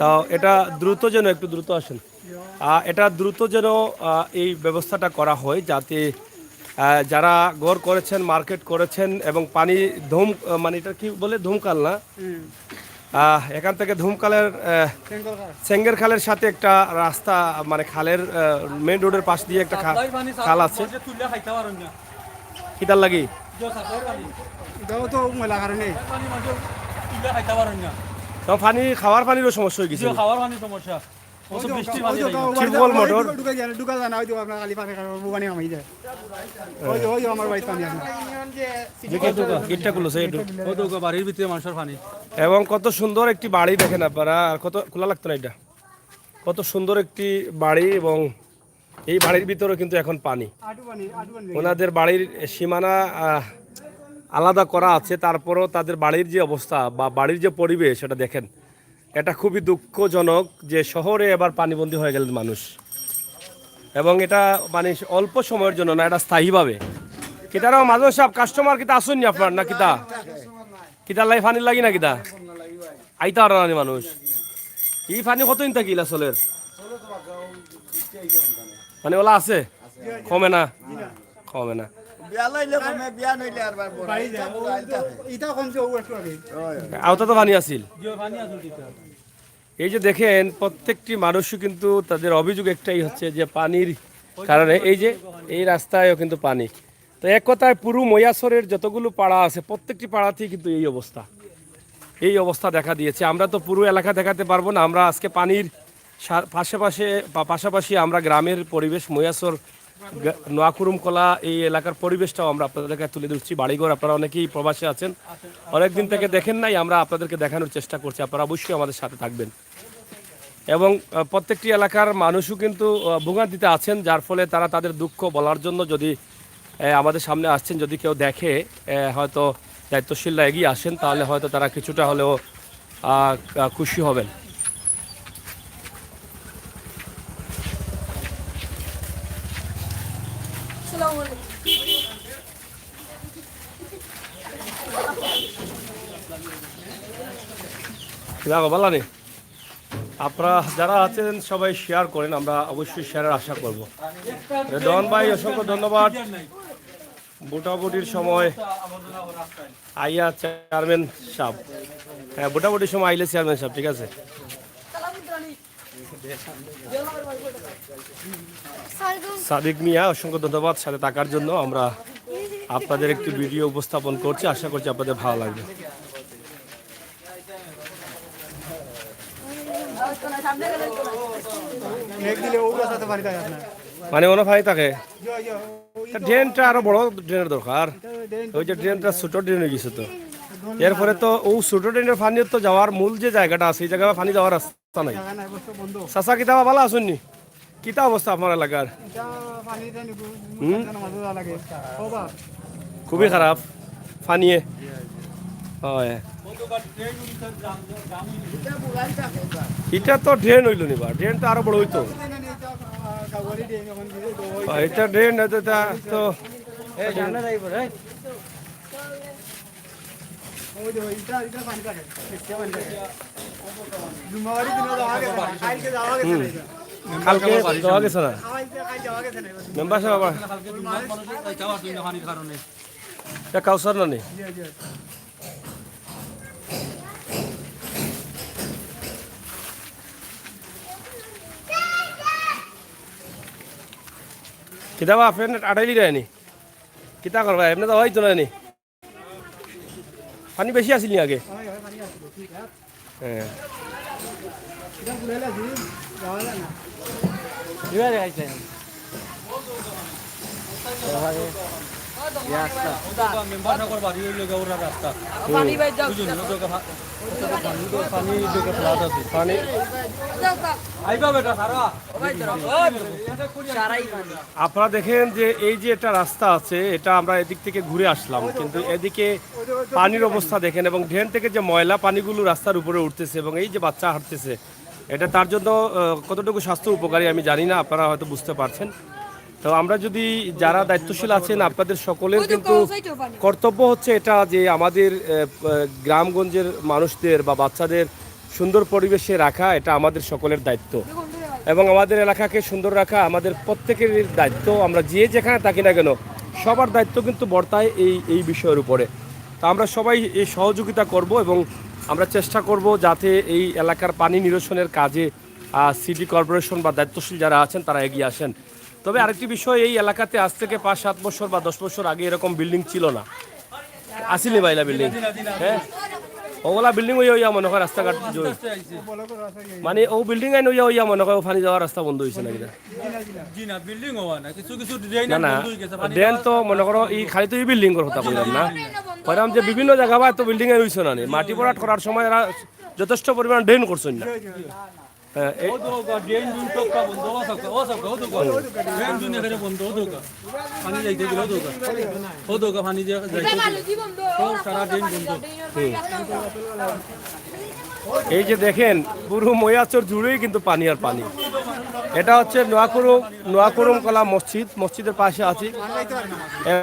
তা এটা দ্রুত যেন, একটু দ্রুত আসেন, এটা দ্রুত যেন এই ব্যবস্থাটা করা হয়, যাতে যারা ঘর করেছেন, মার্কেট করেছেন এবং পানি মানে এটা কি বলে, ধুমকাল না, এখান থেকে ধুমকালের সেঙ্গের খালের সাথে একটা রাস্তা, মানে খালের মেইন রোডের পাশ দিয়ে একটা খাল আছে। কিতার লাগি পানি, খাওয়ার পানিরও সমস্যা হয়ে গেছে। খাওয়ার পানির সমস্যা, টিউবওয়েল মোটর বাড়ির ভিতরে মানুষের পানি। এবং কত সুন্দর একটি বাড়ি দেখেন আপনারা, আর কত খোলা লাগতো না, এটা কত সুন্দর একটি বাড়ি এবং এই বাড়ির ভিতরে কিন্তু এখন পানি। ওনাদের বাড়ির সীমানা আলাদা করা আছে, তারপরও তাদের বাড়ির যে অবস্থা বা বাড়ির যে পরিবেশ সেটা দেখেন। এটা খুবই দুঃখজনক যে শহরে এবার পানিবন্দী হয়ে গেলেন মানুষ, এবং এটা মানে অল্প সময়ের জন্য না, এটা স্থায়ীভাবে। কিতারাও মাঝে সব কাস্টমার কিতা আসুননি আপনার না কিতা কিতা লাই ফানি লাগি না কিতা আইতা আর না মানুষ এই ফানি কতদিন থাকিল আসলের মানে ওলা আছে কমে না কমে না আওতা তো পানি আছিল। এই যে দেখেন প্রত্যেকটি মানুষও কিন্তু তাদের অভিযোগ একটাই হচ্ছে যে পানির কারণে এই যে এই রাস্তায়ও কিন্তু পানি। তো এক কথায় পুরো ময়াসরের যতগুলো পাড়া আছে প্রত্যেকটি পাড়াতেই কিন্তু এই অবস্থা দেখা দিয়েছে। আমরা তো পুরো এলাকা দেখাতে পারবো না, আমরা আজকে পানির পাশাপাশি আমরা গ্রামের পরিবেশ ময়াসর নোয়াকুরুম কলা এই এলাকার পরিবেশটাও আমরা আপনাদের কাছে তুলে ধরছি। বাড়িঘর আপনারা অনেকেই প্রবাসে আছেন, অনেকদিন থেকে দেখেন নাই, আমরা আপনাদেরকে দেখানোর চেষ্টা করছি, আপনারা অবশ্যই আমাদের সাথে থাকবেন। এবং প্রত্যেকটি এলাকার মানুষও কিন্তু ভোগান্তিতে আছেন, যার ফলে তারা তাদের দুঃখ বলার জন্য যদি আমাদের সামনে আসছেন, যদি কেউ দেখে হয়তো দায়িত্বশীলরা এগিয়ে আসেন, তাহলে হয়তো তারা কিছুটা হলেও খুশি হবেন। ভালো নেই আপনারা যারা আছেন সবাই শেয়ার করেন, আমরা অবশ্যই শেয়ারের আশা করব। রেদওয়ান ভাই অসংখ্য ধন্যবাদ। বুটাবুটির সময় আইয়া চেয়ারম্যান সাহেব, হ্যাঁ বুটাবুটির সময় আইলে চেয়ারম্যান সাহেব, ঠিক আছে। সাদিক মিয়া অসংখ্য ধন্যবাদ সাথে থাকার জন্য। আমরা আপনাদের একটি ভিডিও উপস্থাপন করছি, আশা করছি আপনাদের ভালো লাগবে। মানে মনে হয় থাকে ড্রেনটা আরো বড় ড্রেনের দরকার, ওই যে ড্রেনটা ছোট ড্রেন হয়ে গেছে, তো এরপরে তো ও ছোট ড্রেনের পানি তো যাওয়ার মূল যে জায়গাটা আছে এই জায়গায় পানি যাওয়ার রাস্তা নাই। চাচা কিতাবা ভালো আসুননি, কিতা অবস্থা আপনার এলাকার? খুবই খারাপ পানিয়ে, হয় এটা তো ড্রেন হইল নিবা, ড্রেন তো আরো বড় হইতো, এটা ড্রেন তো কালকে যাওয়া গেছে না মেম্বার সাহেব আবার কাউসার না নেই। কিতাবা ফ্রেন্ড আড়াইলি দেয়নি কিতা করবা এমনি তো হয়তো না পানি বেশি আসিল নি আগে? হ্যাঁ আপনারা দেখেন যে এই যে একটা রাস্তা আছে, এটা আমরা এদিক থেকে ঘুরে আসলাম, কিন্তু এদিকে পানির অবস্থা দেখেন, এবং ড্রেন থেকে যে ময়লা পানিগুলো রাস্তার উপরে উঠতেছে, এবং এই যে বাচ্চা হাঁটতেছে, এটা তার জন্য কতটুকু স্বাস্থ্য উপকারী আমি জানি না, আপনারা হয়তো বুঝতে পারছেন। তো আমরা যদি যারা দায়িত্বশীল আছেন, আপনাদের সকলের কিন্তু কর্তব্য হচ্ছে এটা যে আমাদের গ্রামগঞ্জের মানুষদের বা বাচ্চাদের সুন্দর পরিবেশে রাখা, এটা আমাদের সকলের দায়িত্ব, এবং আমাদের এলাকাকে সুন্দর রাখা আমাদের প্রত্যেকের দায়িত্ব। আমরা যে যেখানে থাকি না কেন সবার দায়িত্ব কিন্তু বর্তায় এই বিষয়ের উপরে। তো আমরা সবাই এই সহযোগিতা করব, এবং আমরা চেষ্টা করব যাতে এই এলাকার পানি নিরসনের কাজে সিটি কর্পোরেশন বা দায়িত্বশীল যারা আছেন তারা এগিয়ে আসেন। তবে আরেকটি বিষয়, এই এলাকাতে আজ থেকে 5-7 বছর বা 10 বছর আগে এরকম বিল্ডিং ছিল না, আসিনি বাইলা বিল্ডিং, হ্যাঁ ওগুলা বিল্ডিং হইয়া মনে হয় রাস্তাঘাট, মানে ও বিল্ডিং আইন হইয়া মনে হয় পানি যাওয়ার রাস্তা বন্ধ হয়েছে নাকি? না না ড্রেন তো মনে করো এই খালি তো এই বিল্ডিং এর কথা বললাম না, বললাম যে বিভিন্ন জায়গা বা তো বিল্ডিং আইন হয়েছে না, মাটি ভরাট করার সময় এরা যথেষ্ট পরিমাণ ড্রেন করছেন না। এই যে দেখেন পুরো ময়াচর জুড়েই কিন্তু পানি আর পানি। এটা হচ্ছে নোয়াকুরুম কলা মসজিদের পাশে আছি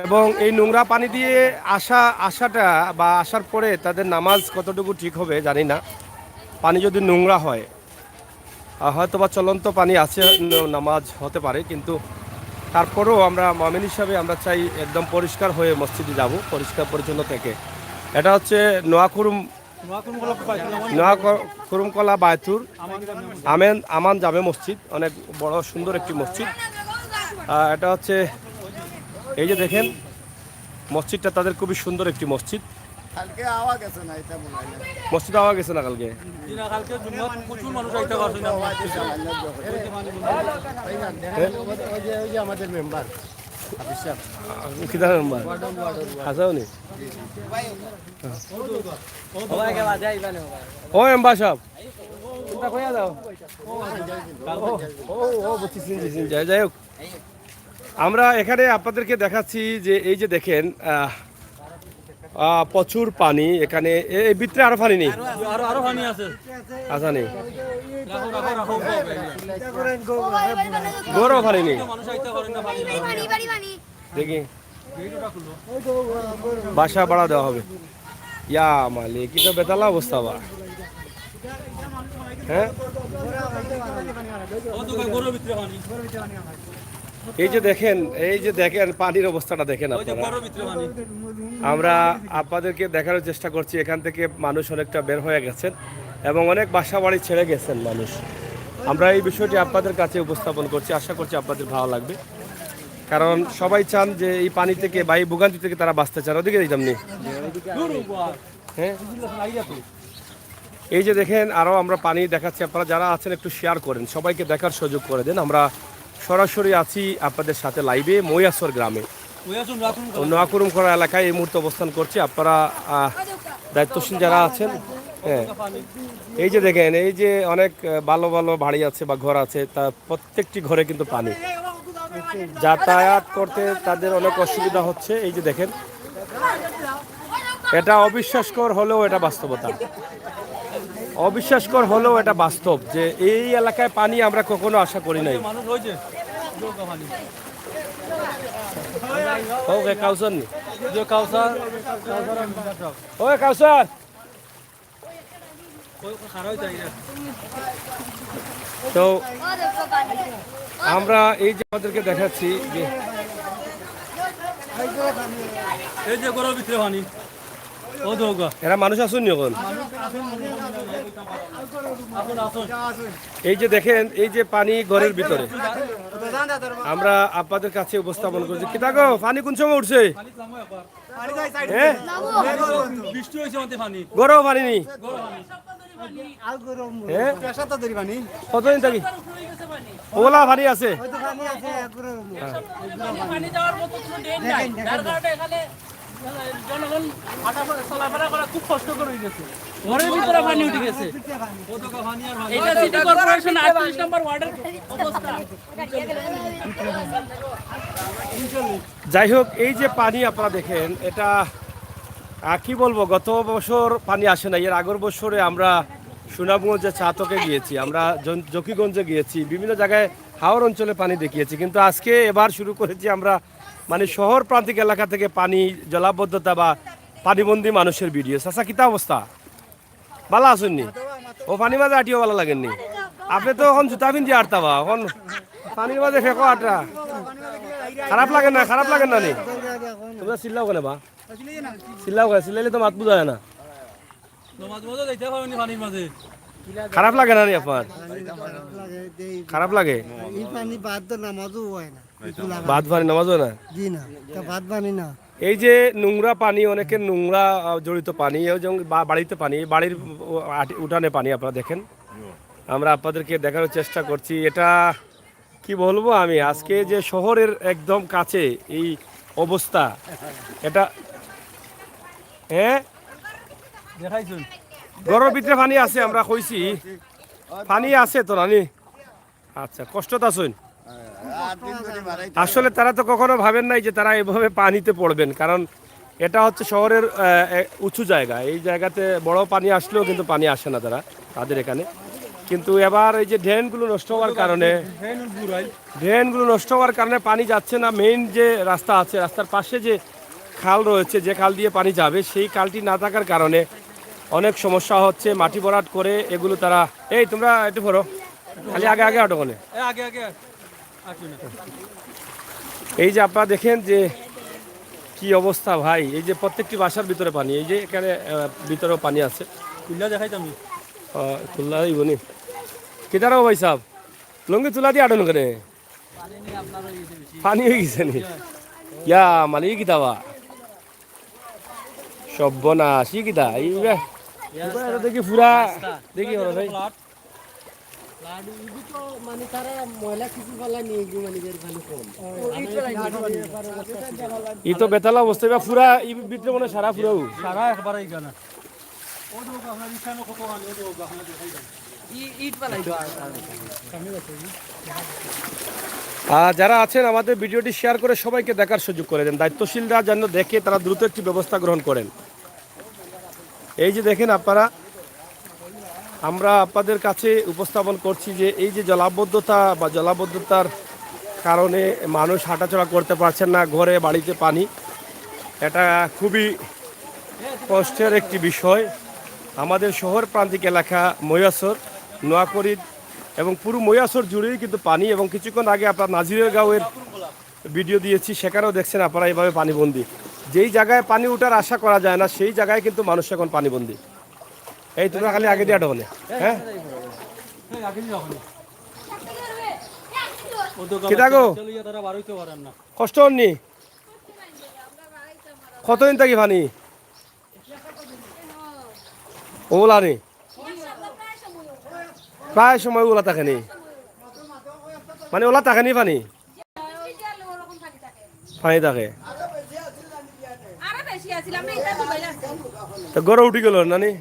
এবং এই নোংরা পানি দিয়ে আসাটা বা আসার পরে তাদের নামাজ কতটুকু ঠিক হবে জানি না। পানি যদি নোংরা হয় হয়তো বা চলন্ত পানি আছে, নামাজ হতে পারে, কিন্তু তারপরেও আমরা মুমিন হিসাবে আমরা চাই একদম পরিষ্কার হয়ে মসজিদে যাব, পরিষ্কার পরিচ্ছন্ন থেকে। এটা হচ্ছে নোয়াকুরুম কলা বায়তুর আমান জামে মসজিদ, অনেক বড় সুন্দর একটি মসজিদ। এটা হচ্ছে এই যে দেখেন মসজিদটা তাদের খুবই সুন্দর একটি মসজিদ। মসজিদ আওয়া গেছে না কালকে? কালকে জুম্মাত প্রচুর মানুষ আইতে পারছে না। আমাদের মেম্বার কিতা নাম্বার আসাও নি? ও মেম্বার সাহেব যাই হোক, আমরা এখানে আপনাদেরকে দেখাচ্ছি যে এই যে দেখেন প্রচুর পানি এখানে। এই ভিতরে আরো পানি নেই? আরো পানি আছে। আচ্ছা নেই, রাখো রাখো রাখো গরও পানি নেই। মানুষ আইতে পারে না পানি। দেখি বাসা ভাড়া দেওয়া হবে। ইয়া মালিক, কি তো বেতালা অবস্থা বা। হ্যাঁ, ও তো গরুর ভিতরে পানি। এই যে দেখেন পানির অবস্থাটা দেখেন ওই যে আপনারা। গরুর ভিতরে পানি। আমরা আপনাদেরকে দেখানোর চেষ্টা করছি, এখান থেকে মানুষ অনেকটা বের হয়ে গেছেন এবং অনেক বাসা বাড়ি ছেড়ে গেছেন মানুষ। আমরা এই বিষয়টি আপনাদের কাছে উপস্থাপন করছি, আশা করছি আপনাদের ভালো লাগবে, কারণ সবাই চান যে এই পানি থেকে বা এই ভোগান্তি থেকে তারা বাঁচতে চান। ওদিকে দিতাম নি? হ্যাঁ, এই যে দেখেন আরও আমরা পানি দেখাচ্ছি, আপনারা যারা আছেন একটু শেয়ার করেন, সবাইকে দেখার সুযোগ করে দেন। আমরা সরাসরি আছি আপনাদের সাথে লাইভে ময়াসর গ্রামে, নোয়াকুরুম করা এলাকায় এই মুহূর্তে অবস্থান করছি। আপনারা দায়িত্বশীল যারা আছেন, হ্যাঁ, এই যে দেখেন এই যে অনেক ভালো ভালো বাড়ি আছে বা ঘর আছে, তা প্রত্যেকটি ঘরে কিন্তু পানি, যাতায়াত করতে তাদের অনেক অসুবিধা হচ্ছে। এই যে দেখেন, এটা অবিশ্বাসকর হলেও এটা বাস্তবতা, অবিশ্বাসকর হলেও এটা বাস্তব যে এই এলাকায় পানি আমরা কখনো আশা করি নাই। মানুষ হয়েছে পানি। ওকে কাউসার নি? যে কাউসার ওকে কাউসার, খারাপ যাই না। তো আমরা এই যে আমাদেরকে দেখাচ্ছি যে এই যে গরুর ভিতরে পানি। ও তো এরা মানুষ আসুন এখন। আসুন আসুন। এই যে দেখেন এই যে পানি ঘরের ভিতরে, আমরা আপনাদের কাছে উপস্থাপন করছি। কি থাকো পানি কোন সময় উঠছে? হ্যাঁ, বৃষ্টি হয়েছে আমাদের পানি। গরম পানি নেই? হ্যাঁ, কতদিন থাকি ওলা পানি আছে? পানি যাওয়ার মতো কোনো ড্রেন নাই, যার কারণে এখানে জনগণ হাঁটাফেরা চলাফেরা করা খুব কষ্টকর হয়ে গেছে। ঘরের ভিতরে পানি উঠে গেছে। এটা সিটি কর্পোরেশন 38 নম্বর ওয়ার্ডের অবস্থা। যাই হোক, এই যে পানি আপনারা দেখেন, এটা কি বলবো, গত বছর পানি আসে না, এর আগের বছরে আমরা সুনামগঞ্জে চাতকে গিয়েছি, আমরা জকিগঞ্জে গিয়েছি, বিভিন্ন জায়গায় হাওর অঞ্চলে পানি দেখিয়েছি, কিন্তু আজকে এবার শুরু করেছি আমরা মানে শহর প্রান্তিক এলাকা থেকে পানি জলাবদ্ধতা বা পানিবন্দী মানুষের ভিডিও। চাচা কিতা অবস্থা, ভালো আসেননি? ও পানি মাঝে আটিও ভালো লাগেননি? আপনি তো এখন জুতা পিন্ধি আটতা বা এখন পানির মাঝে ফেঁকো আটা, খারাপ লাগে না? খারাপ লাগে না নি? তোমরা চিল্লাও কেন বা? চিল্লাও কেন? চিল্লাইলে তো মাত বুঝা যায় না। মাঝে মাঝে যাইতে পারবেনি পানির মাঝে। খারাপ লাগে না নি আপনার? খারাপ লাগে? ভাত পানি নামাজও না? এই যে নোংরা পানি, অনেকের নোংরা জড়িত পানি, যেমন বাড়িতে পানি, বাড়ির উঠানে পানি আপনারা দেখেন, আমরা আপনাদেরকে দেখানোর চেষ্টা করছি। এটা কি বলবো আমি, আজকে যে শহরের একদম কাছে এই অবস্থা, এটা হ্যাঁ দেখাইছুন ঘরের ভিতরে পানি আছে, আমরা কইছি পানি আছে তো নানি। আচ্ছা, কষ্টটা শুন। আসলে তারা তো কখনো ভাবেন নাই যে তারা এভাবে পানিতে পড়বেন, কারণ এটা হচ্ছে শহরের উঁচু জায়গা। এই জায়গাতে বড় পানি আসলেও কিন্তু পানি আসে না তাদের এখানে। কিন্তু এবার এই যে ড্রেনগুলো নষ্ট হওয়ার কারণে পানি যাচ্ছে না। মেইন যে রাস্তা আছে, রাস্তার পাশে যে খাল রয়েছে, যে খাল দিয়ে পানি যাবে, সেই খালটি না থাকার কারণে অনেক সমস্যা হচ্ছে। মাটি ভরাট করে এগুলো তারা, এই তোমরা একটু ভরো, খালি আগে আগে অটোকনে। আগে আগে আসুন না। এই যে আপনারা দেখেন যে কি অবস্থা ভাই, এই যে প্রত্যেকটি বাসার ভিতরে পানি, এই যে এখানে ভিতরেও পানি আছে। খুললা দেখাইতাম আমি। তুলা দিবনি কেটারও ভাই সাহেব লঙ্গি তুলা দিয়ে আটন করে পানি হয়ে গেছে নি ইয়া মালিক কিতাবা সব্যনাশ ই কিতা এইবা দেখি পুরা দেখি হলো ভাই ই তো বেতালা অবস্থা এবার পুরা ই ভিতরে মনে সারা পুরাও সারা একবার এই গানা ও তো আপনার ইচ্ছানো কত গান ও তো আপনার দেখাইতাম যারা আছেন আমাদের ভিডিওটি শেয়ার করে সবাইকে দেখার সুযোগ করে দেন। দায়িত্বশীলরা যেন দেখে তারা দ্রুত একটি ব্যবস্থা গ্রহণ করেন। এই যে দেখেন আপনারা, আমরা আপনাদের কাছে উপস্থাপন করছি যে এই যে জলাবদ্ধতা বা জলাবদ্ধতার কারণে মানুষ হাঁটাচলা করতে পারছেন না, ঘরে বাড়িতে পানি, এটা খুবই কষ্টের একটি বিষয়। আমাদের শহর প্রান্তিক এলাকা মৈয়াসর, নোয়াকড়ি এবং পুরো মৈয়াসর জুড়েই কিন্তু পানি। এবং কিছুক্ষণ আগে আপনার নাজিরের গাঁওয়ের ভিডিও দিয়েছি, সেখানেও দেখছেন আপনারা এইভাবে পানিবন্দি। যেই জায়গায় পানি ওঠার আশা করা যায় না সেই জায়গায় কিন্তু মানুষ এখন পানিবন্দি। এই তোমরা খালি আগে দিয়ে আটনে, হ্যাঁ কিতা গো কষ্ট হননি? কতদিন থাকি পানি ওলা নি? প্রায় সময় ওলা থাকেনি, মানে ওলা থাকেনি পানি পানি থাকে তো গড়ে উঠি গেল নানি।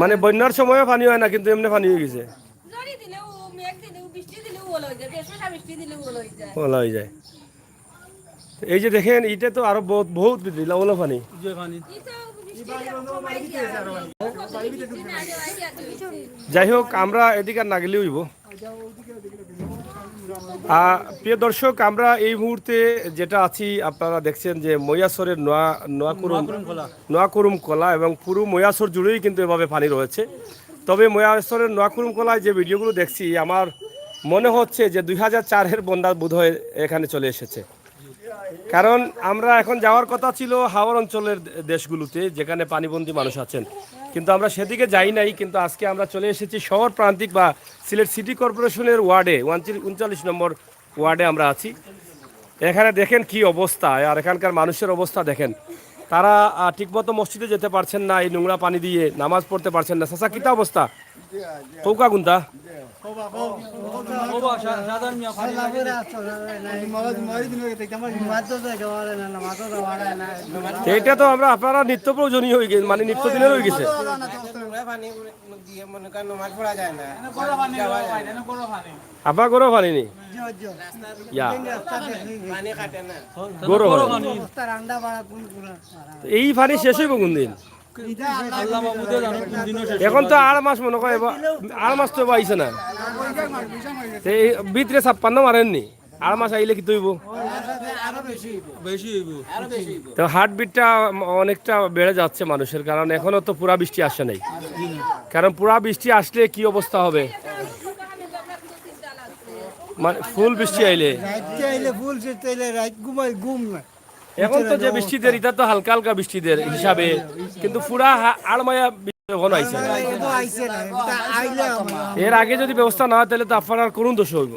মানে বন্যার সময়ও পানি হয় না, কিন্তু এমনি পানি হয়ে গেছে, ওলা হয়ে যায়। এই যে দেখেন এটা তো আরো বহুত ওলা পানি। যাই হোক, আমরা এদিকে আর না গেলে হইব। প্রিয় দর্শক, আমরা এই মুহূর্তে যেটা আছি আপনারা দেখছেন যে মৈয়াসরের নোয়াকুরুম কলা এবং পুরো মৈয়াসর জুড়েই কিন্তু এভাবে পানি রয়েছে। তবে মৈয়াসরের নোয়াকুরুম কলায় যে ভিডিওগুলো দেখছি, আমার মনে হচ্ছে যে 2004-এর বন্যা বোধহয় এখানে চলে এসেছে। কারণ আমরা এখন যাওয়ার কথা ছিল হাওর অঞ্চলের দেশগুলোতে যেখানে পানিবন্দী মানুষ আছেন, কিন্তু আমরা সেদিকে যাই নাই। কিন্তু আজকে আমরা চলে এসেছি শহর প্রান্তিক বা সিলেট সিটি কর্পোরেশনের ওয়ার্ডে 39 নম্বর ওয়ার্ডে আমরা আছি। এখানে দেখেন কি অবস্থা, আর এখানকার মানুষের অবস্থা দেখেন। তারা ঠিকমতো মসজিদে যেতে পারছেন না, এই নোংরা পানি দিয়ে নামাজ পড়তে পারছেন না। চাচা কিতা অবস্থা কৌকা গুন্তা? এটা তো আমরা আপনারা নিত্য প্রয়োজনীয় হয়ে গেছে, মানে নিত্যদিনের হয়ে গেছে। আপনার গরো পানি নেই, এই পানি শেষ হইব কোন দিন? এখন তো 8 মাস মনে করে, 8 মাস তো আইছে না, ভিতরে 56 মারেননি। 8 মাস আইলে কি তৈব? তো হার্টবিটটা অনেকটা বেড়ে যাচ্ছে মানুষের, কারণ এখনো তো পুরা বৃষ্টি আসে নাই। কারণ পুরা বৃষ্টি আসলে কি অবস্থা হবে, মানে ফুল বৃষ্টি আইলে এখন তো যে বৃষ্টিদের এটা তো হালকা হালকা বৃষ্টিদের হিসাবে, কিন্তু পুরা আড়মায়া ঘন আইছে। এর আগে যদি ব্যবস্থা না হয় তাহলে তো আপনার করুন দোষ হইব।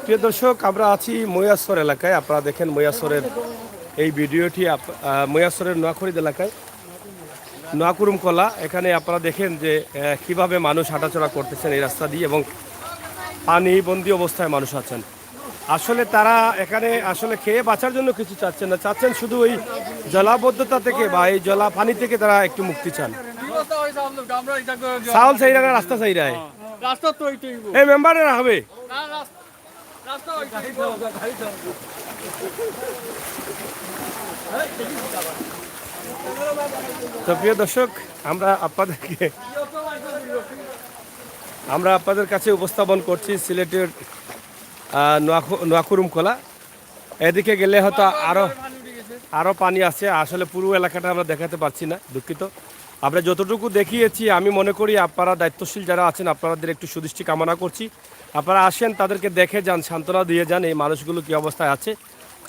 প্রিয় দর্শক, আমরা আছি মৈয়াসর এলাকায়। আপনারা দেখেন মৈয়াসরের এই ভিডিওটি মৈয়াসরের নোয়াখড়ি এলাকায়, নোয়াকুরুম কলা। এখানে আপনারা দেখেন যে কিভাবে মানুষ হাঁটাচলা করতেছেন এই রাস্তা দিয়ে, এবং পানিবন্দী অবস্থায় মানুষ আছেন। আসলে তারা এখানে আসলে খেয়ে বাঁচার জন্য কিছু চাচ্ছেন না, চাচ্ছেন শুধু ওই জলাবদ্ধতা থেকে বা এই পানি থেকে তারা একটু মুক্তি চান। আমরা এটা চাউল চাই না রাস্তা চাই রায় রাস্তা তো এইটাই এই মেম্বারে রাখবে রাস্তা তো প্রিয় দর্শক আমরা আপনাদের কাছে উপস্থাপন করছি সিলেটের নোয়াখুরুম খোলা। এদিকে গেলে হয়তো আরো পানি আছে, আসলে পুরো এলাকাটা আমরা দেখাতে পারছি না, দুঃখিত। আমরা যতটুকু দেখিয়েছি আমি মনে করি আপনারা দায়িত্বশীল যারা আছেন আপনাদের একটু সুদৃষ্টি কামনা করছি। আপনারা আসেন, তাদেরকে দেখে যান, সান্ত্বনা দিয়ে যান এই মানুষগুলো কী অবস্থায় আছে।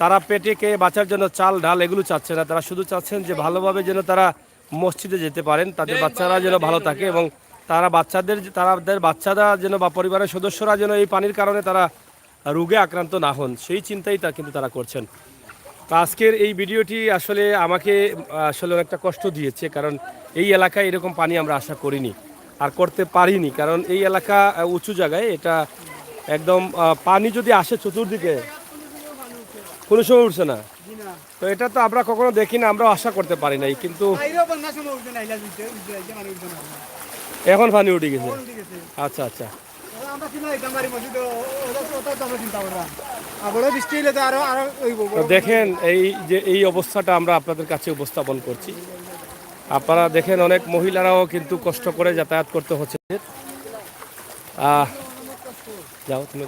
তারা পেটে খেয়ে বাঁচার জন্য চাল ডাল এগুলো চাচ্ছে না, তারা শুধু চাচ্ছেন যে ভালোভাবে যেন তারা মসজিদে যেতে পারেন, তাদের বাচ্চারা যেন ভালো থাকে এবং তাদের বাচ্চারা যেন বা পরিবারের সদস্যরা যেন এই পানির কারণে তারা রোগে আক্রান্ত না হন, সেই চিন্তাই কিন্তু তারা করছেন। তো আজকের এই ভিডিওটি আসলে আমাকে আসলে অনেকটা কষ্ট দিয়েছে, কারণ এই এলাকায় এরকম পানি আমরা আশা করিনি আর করতে পারিনি, কারণ এই এলাকা উঁচু জায়গায়, এটা একদম পানি যদি আসে চতুর্দিকে কোনো সময় উঠছে না। তো এটা তো আমরা কখনো দেখি না, আমরাও আশা করতে পারি নাই, কিন্তু এখন পানি উঠে গেছে। আচ্ছা আচ্ছা, তো দেখেন এই অবস্থাটা আমরা আপনাদের কাছে উপস্থাপন করছি। আপনারা দেখেন অনেক মহিলারাও কিন্তু কষ্ট করে যাতায়াত করতে হচ্ছে। যাও তুমি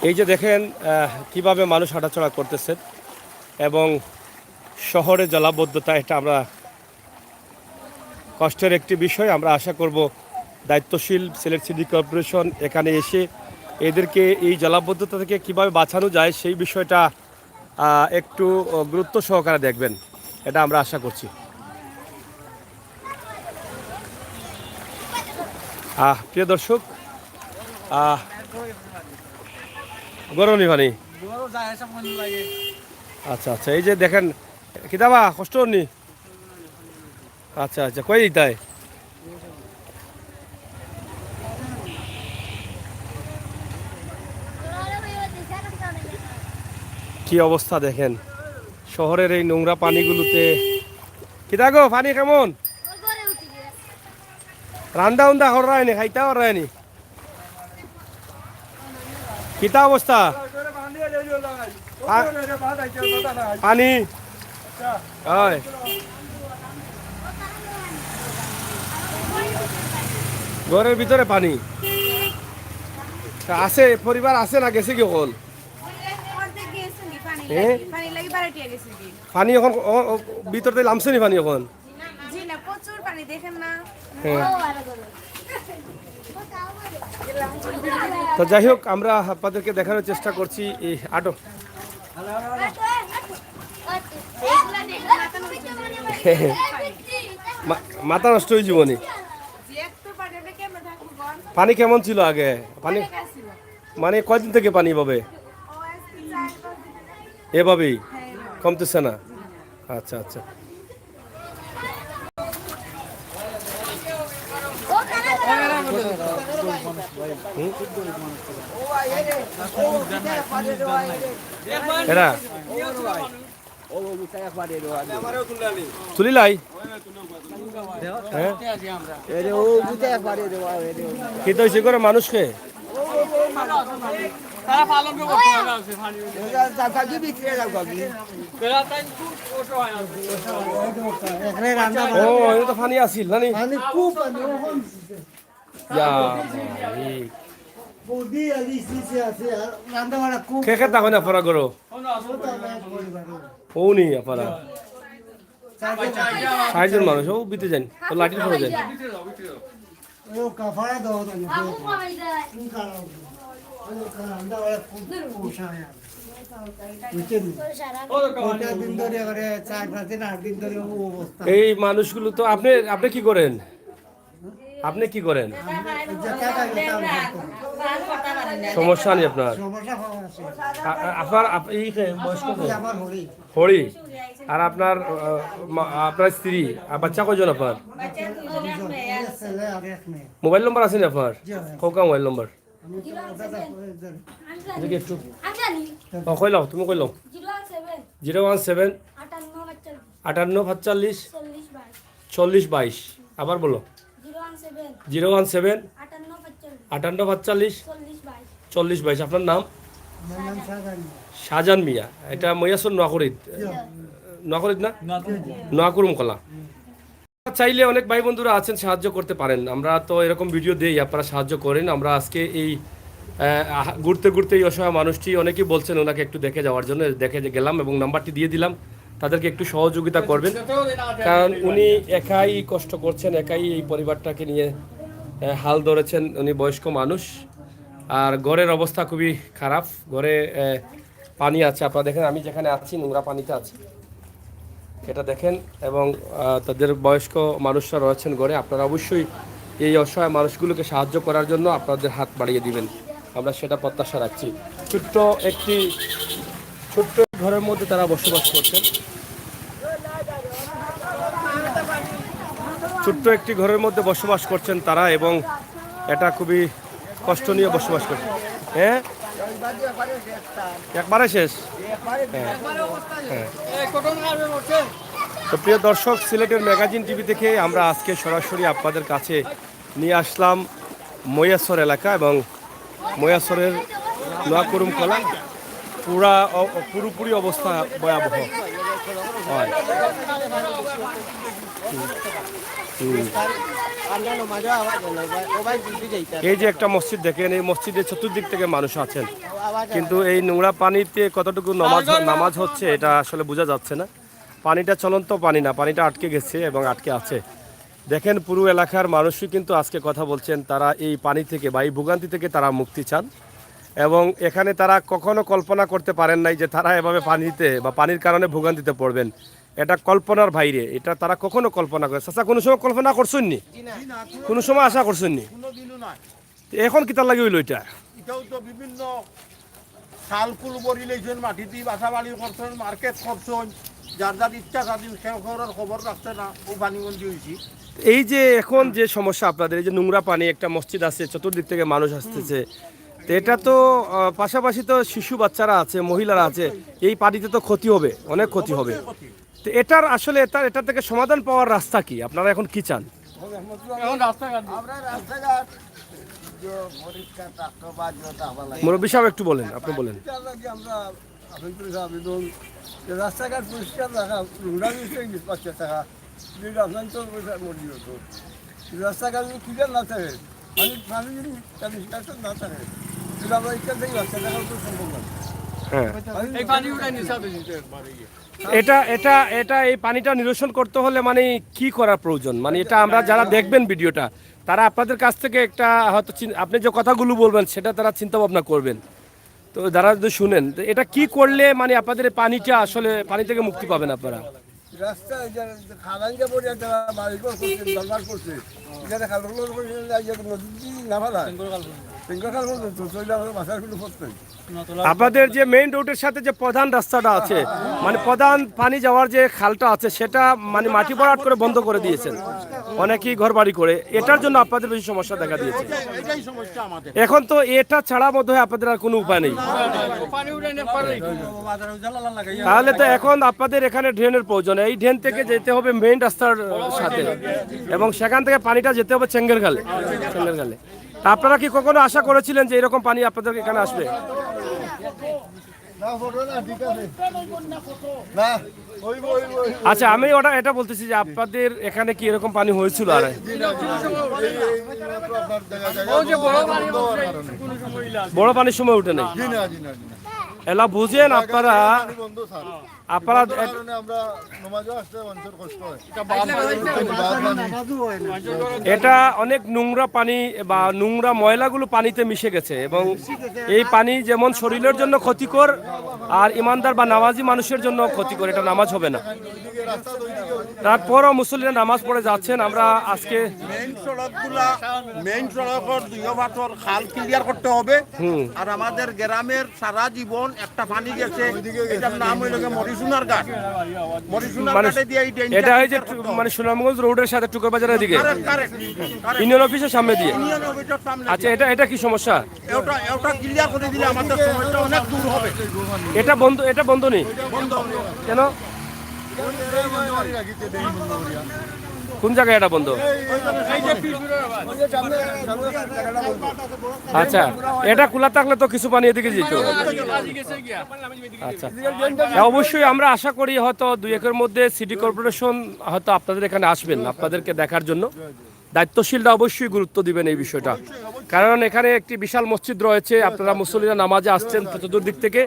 এই যে দেখেন কিভাবে মানুষ হাঁটাচলা করতেছে এবং শহরে জলাবদ্ধতা, এটা আমরা কষ্টের একটি বিষয়। আমরা আশা করব দায়িত্বশীল সিলেট সিটি কর্পোরেশন এখানে এসে এদেরকে এই জলাবদ্ধতা থেকে কিভাবে বাঁচানো যায় সেই বিষয়টা একটু গুরুত্ব সহকারে দেখবেন, এটা আমরা আশা করছি। প্রিয় দর্শক, গরমই পানি। আচ্ছা আচ্ছা, এই যে দেখেন কিতাবা কষ্ট নি। আচ্ছা আচ্ছা, কই দিতাই কি অবস্থা দেখেন শহরের এই নোংরা পানিগুলোতে। কিতা গো, পানি কেমন? রান্দা উন্দা হরায়নি, খাইতা হরায়নি, কিতা অবস্থা পানি? হয় ঘরের ভিতরে পানি আছে, পরিবার আছে না গেছে কি হল? পানি এখন ভিতরতে নামছে নি পানি এখন? তো যাই হোক, আমরা আপনাদেরকে দেখানোর চেষ্টা করছি এই আটো। মাথা নষ্ট হয়ে জীবনী। পানি কেমন ছিল আগে? পানি মানে কয়দিন থেকে পানি পাবে? এভাবেই কমতেছে না? আচ্ছা আচ্ছা, এরা তুলিলাই খেতে হয়েছে করে মানুষকে। ও এটা তো পানি আসিল না? খেখে তাহলে আপনারা করো ও নি আপনারা ৬ জন মানুষ ও বিতে যান, ও লাঠি ধরে যান। এই মানুষগুলো তো আপনি কি করেন? আপনি কি করেন? সমস্যা নেই আপনার? আপনার এই বয়স কত? হরি। আর আপনার আপনার স্ত্রী আর বাচ্চা কয়জন আপনার? মোবাইল নম্বর আছে না আপনার? কোকা মোবাইল নম্বর দেখি একটু কই লাও, তুমি কই লাও? 017 58 40 22। আবার বলো। 017 58 40 22। আপনার নাম? শাহজাহান মিয়া। এটা ময়াসর নোয়াকরিত, নোয়াকরিত না, নোয়াকুরুম কলা। চাইলে অনেক ভাই বন্ধুরা আছেন, সাহায্য করতে পারেন। আমরা তো এরকম ভিডিও দেই, আপনারা সাহায্য করেন। আমরা আজকে এই ঘুরতে ঘুরতে এই অসহায় মানুষটি, অনেকেই বলছেন ওনাকে একটু দেখে যাওয়ার জন্য, দেখে গেলাম এবং নাম্বারটি দিয়ে দিলাম। তাদেরকে একটু সহযোগিতা করবেন, কারণ উনি একাই কষ্ট করছেন, একাই এই পরিবারটাকে নিয়ে হাল ধরেছেন। উনি বয়স্ক মানুষ, আর ঘরের অবস্থা খুবই খারাপ। ঘরে পানি আছে, আপনারা দেখেন আমি যেখানে আছি নোংরা পানিতে আছি, এটা দেখেন। এবং তাদের বয়স্ক মানুষরা রয়েছেন ঘরে। আপনারা অবশ্যই এই অসহায় মানুষগুলোকে সাহায্য করার জন্য আপনাদের হাত বাড়িয়ে দিবেন, আমরা সেটা প্রত্যাশা রাখছি। ছোট্ট ঘরের মধ্যে তারা বসবাস করছেন, ছোট্ট একটি ঘরের মধ্যে বসবাস করছেন তারা, এবং এটা খুবই কষ্ট নিয়ে বসবাস করছেন। হ্যাঁ, একবারে শেষ। হ্যাঁ। তো প্রিয় দর্শক, সিলেটের ম্যাগাজিন টিভি থেকে আমরা আজকে সরাসরি আপনাদের কাছে নিয়ে আসলাম ময়াসর এলাকা, এবং ময়াসরের নোয়াকুরুম কলা পুরোপুরি অবস্থা ভয়াবহ হয়। এই যে একটা মসজিদ দেখেন, এই মসজিদের চতুর্দিক থেকে মানুষ আছেন, কিন্তু এই নোংরা পানিতে কতটুকু নামাজ হচ্ছে এটা আসলে বোঝা যাচ্ছে না। পানিটা চলন্ত পানি না, পানিটা আটকে গেছে এবং আটকে আছে। দেখেন পুরো এলাকার মানুষই কিন্তু আজকে কথা বলছেন, তারা এই পানি থেকে বা এই ভোগান্তি থেকে তারা মুক্তি চান। এবং এখানে তারা কখনো কল্পনা করতে পারেন নাই যে তারা এভাবে পানিতে বা পানির কারণে ভোগান্তিতে পড়বেন। এটা কল্পনার বাইরে, এটা তারা কখনো কল্পনা করে। চাচা কোনো সময় কল্পনা করছেননি? কোনো সময় আশা করছেননি? এখন কি তার লাগে হইলো এটা? এটাও তো বিভিন্ন শালকুল বরিলেছেন, মাটি দিয়ে বাসা বাড়ি করছেন, মার্কেট করছেন, যার যার ইচ্ছা স্বাধীন খেয়ে করার খবর রাখছে না, ও পানিবন্দি হয়েছি। এই যে এখন যে সমস্যা আপনাদের, এই যে নোংরা পানি, একটা মসজিদ আছে, চতুর্দিক থেকে মানুষ আসতেছে, তো এটা তো পাশাপাশি তো শিশু বাচ্চারা আছে, মহিলারা আছে, এই পানিতে তো ক্ষতি হবে, অনেক ক্ষতি হবে। তো এটার আসলে এটা থেকে সমাধান পাওয়ার রাস্তা কি? আপনারা এখন কি চান? মুরব্বী সাহেব একটু বলেন, আপনি বলেন। রাস্তাঘাট পরিষ্কার রাখা, নোংরা বাচ্চা থাকা, রাস্তাঘাট ক্লিয়ার না থাকে, পানি না থাকে, আমরা এখান থেকে বাচ্চা থাকা সম্ভব না। এই পানিটা নিরসন করতে হলে মানে কি করা প্রয়োজন? মানে এটা আমরা যারা দেখবেন ভিডিওটা, তারা আপনাদের কাছ থেকে একটা হয়তো আপনি যে কথাগুলো বলবেন সেটা তারা চিন্তা ভাবনা করবেন। তো যারা যদি শুনেন, তো এটা কি করলে মানে আপনাদের পানিটা আসলে পানি থেকে মুক্তি পাবেন আপনারা? রাস্তা খালান যে পড়ে তারা বাড়ি করছে, দরবার করছে, এখানে খাল নদী না ফেলা আপনাদের যে মেইন রোডের সাথে যে প্রধান রাস্তাটা আছে, মানে প্রধান পানি যাওয়ার যে খালটা আছে, সেটা মানে মাটি ভরাট করে বন্ধ করে দিয়েছেন অনেকেই ঘর বাড়ি করে। এটার জন্য আপনাদের বেশি সমস্যা দেখা দিয়েছে। এখন তো এটা ছাড়া মধ্যে আপনাদের আর কোনো উপায় নেই। তাহলে তো এখন আপনাদের এখানে ড্রেনের প্রয়োজন। এই ড্রেন থেকে যেতে হবে মেইন রাস্তার সাথে, এবং সেখান থেকে পানিটা যেতে হবে চেঙ্গের গালে। আপনারা কি কখনো আশা করেছিলেন যে এরকম পানি আপনাদের এখানে আসবে? আচ্ছা, আমি এটা বলতেছি যে আপনাদের এখানে কি এরকম পানি হয়েছিল? আর বড় পানির সময় উঠে নাই, এলা বুঝেন আপনারা। আপনারা আমরা নমাজও আসতে মানুষের কষ্ট হয় এটা অনেক নোংরা পানি বা নোংরা ময়লাগুলো পানিতে মিশে গেছে এবং এই পানি যেমন শরীরের জন্য ক্ষতিকর আর ইমানদার বা নামাজি মানুষের জন্য ক্ষতিকর, এটা নামাজ হবে না। তারপরও মুসল্লিরা নামাজ পড়ে যাচ্ছেন। আমরা আজকে মেইন সড়কের দুই ভাতর খাল ক্লিয়ার করতে হবে। আর আমাদের গ্রামের সারা জীবন একটা পানি গেছে, এটার নাম হইল মরিসুনার ঘাট। মরিসুনার ঘাটে দিয়ে এই ড্রেনটা এটা হয় যে মানে সুনামগঞ্জ রোডের সাথে টুকুর বাজারের দিকে ইউনিয়ন অফিসের সামনে দিয়ে। আচ্ছা, এটা কি সমস্যা? এটা ক্লিয়ার করে দিলে আমাদের সমস্যা অনেক দূর হবে। এটা বন্ধ নেই কেন? কোন জায়গায় এটা বন্ধ? আচ্ছা, এটা খোলা থাকলে তো কিছু পানি এদিকে যেত। আচ্ছা, অবশ্যই আমরা আশা করি হয়তো 2-1 মধ্যে সিটি কর্পোরেশন হয়তো আপনাদের এখানে আসবেন আপনাদেরকে দেখার জন্য। দায়িত্বশীলরা অবশ্যই গুরুত্ব দিবেন এই বিষয়টা, কারণ এখানে একটি বিশাল মসজিদ রয়েছে, আপনারা মুসল্লিরা নামাজে আসছেন চতুর্দিক থেকে।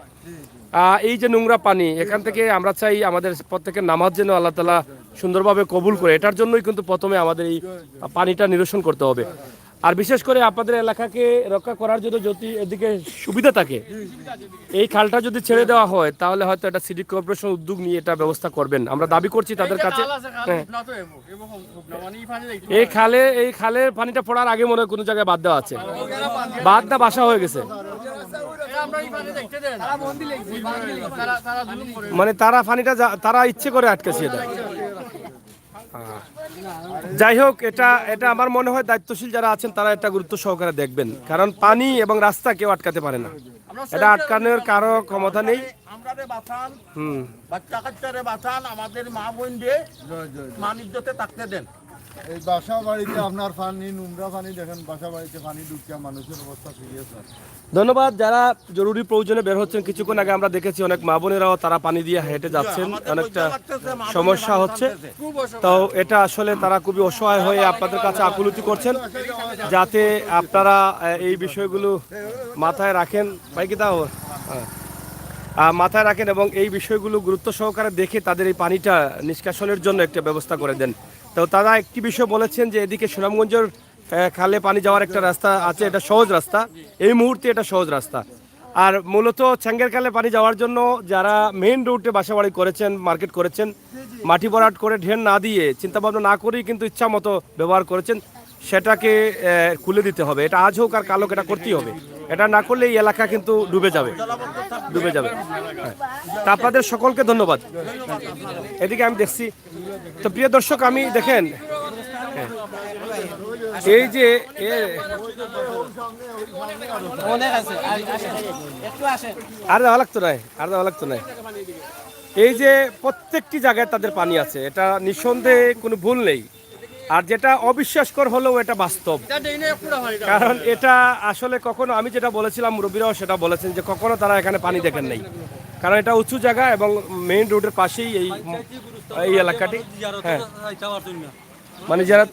এই যে নোংরা পানি এখান থেকে আমরা চাই আমাদের প্রত্যেকের নামাজ যেন আল্লাহ তাআলা সুন্দরভাবে কবুল করে, এটার জন্যই কিন্তু প্রথমে আমাদের এই পানিটা নিরসন করতে হবে। আর বিশেষ করে আপনাদের এলাকাকে রক্ষা করার জন্য যদি এদিকে সুবিধা থাকে, এই খালটা যদি ছেড়ে দেওয়া হয় তাহলে হয়তো এটা সিটি কর্পোরেশন উদ্যোগ নিয়ে এটা ব্যবস্থা করবেন, আমরা দাবি করছি তাদের কাছে। এই খালের পানিটা পড়ার আগে মনে হয় কোনো জায়গায় বাদ দেওয়া আছে, বাদ দা বাসা হয়ে গেছে। মানে তারা পানিটা তারা ইচ্ছে করে আটকেছে দেয়। যাই হোক, এটা আমার মনে হয় দায়িত্বশীল যারা আছেন তারা এটা গুরুত্ব সহকারে দেখবেন, কারণ পানি এবং রাস্তা কেউ আটকাতে পারে না, এটা আটকানোর কারো ক্ষমতা নেই। বাচ্চা কাচ্চারে বাঁচান, আমাদের মা বোন দিয়ে মানিজ্যতে থাকতে দেন। এই বাসা বাড়িতে আপনার পানি নোংরা পানি দেখেন, বাসা বাড়িতে পানি ঢুকিয়া মানুষের অবস্থা সিরিয়াস হয়। ধন্যবাদ। যারা জরুরি প্রয়োজনে বের হচ্ছেন, কিছুক্ষণ আগে আমরা দেখেছি অনেক মা বোনেরাও তারা পানি দিয়ে হেঁটে যাচ্ছেন, অনেকটা সমস্যা হচ্ছে। তো এটা আসলে তারা খুবই অসহায় হয়ে আপনাদের কাছে আকুলতি করছেন, যাতে আপনারা এই বিষয়গুলো মাথায় রাখেন। ভাই কি তাও মাথায় রাখেন এবং এই বিষয়গুলো গুরুত্ব সহকারে দেখে তাদের এই পানিটা নিষ্কাশনের জন্য একটা ব্যবস্থা করে দেন। তো তারা একটি বিষয় বলেছেন যে এদিকে সুনামগঞ্জের খালে পানি যাওয়ার একটা রাস্তা আছে, এটা সহজ রাস্তা, এই মুহূর্তে এটা সহজ রাস্তা। আর মূলত চ্যাঙ্গের খালে পানি যাওয়ার জন্য যারা মেইন রোডে বাসাবাড়ি করেছেন, মার্কেট করেছেন, মাটি ভরাট করে ঢের না দিয়ে চিন্তাভাবনা না করেই কিন্তু ইচ্ছা মতো ব্যবহার করেছেন, সেটাকে খুলে দিতে হবে। এটা আজ হোক আর কাল হোক এটা করতেই হবে, এটা না করলে এই এলাকা কিন্তু ডুবে যাবে। তা আপনাদের সকলকে ধন্যবাদ। এদিকে আমি দেখছি, তো প্রিয় দর্শক আমি দেখেন এই যে আর দেওয়া লাগতো নাই, এই যে প্রত্যেকটি জায়গায় তাদের পানি আছে, এটা নিঃসন্দেহে কোনো ভুল নেই। আর যেটা অবিশ্বাসকর হলেও এটা বাস্তব, কারণ এটা আসলে কখনো আমি যেটা বলেছিলাম মুরব্বীরাও সেটা বলেছেন যে কখনো তারা এখানে পানি দেখেন নাই, কারণ এটা উঁচু জায়গা এবং মেইন রোডের পাশেই এই এলাকাটি। হ্যাঁ, মানে যারা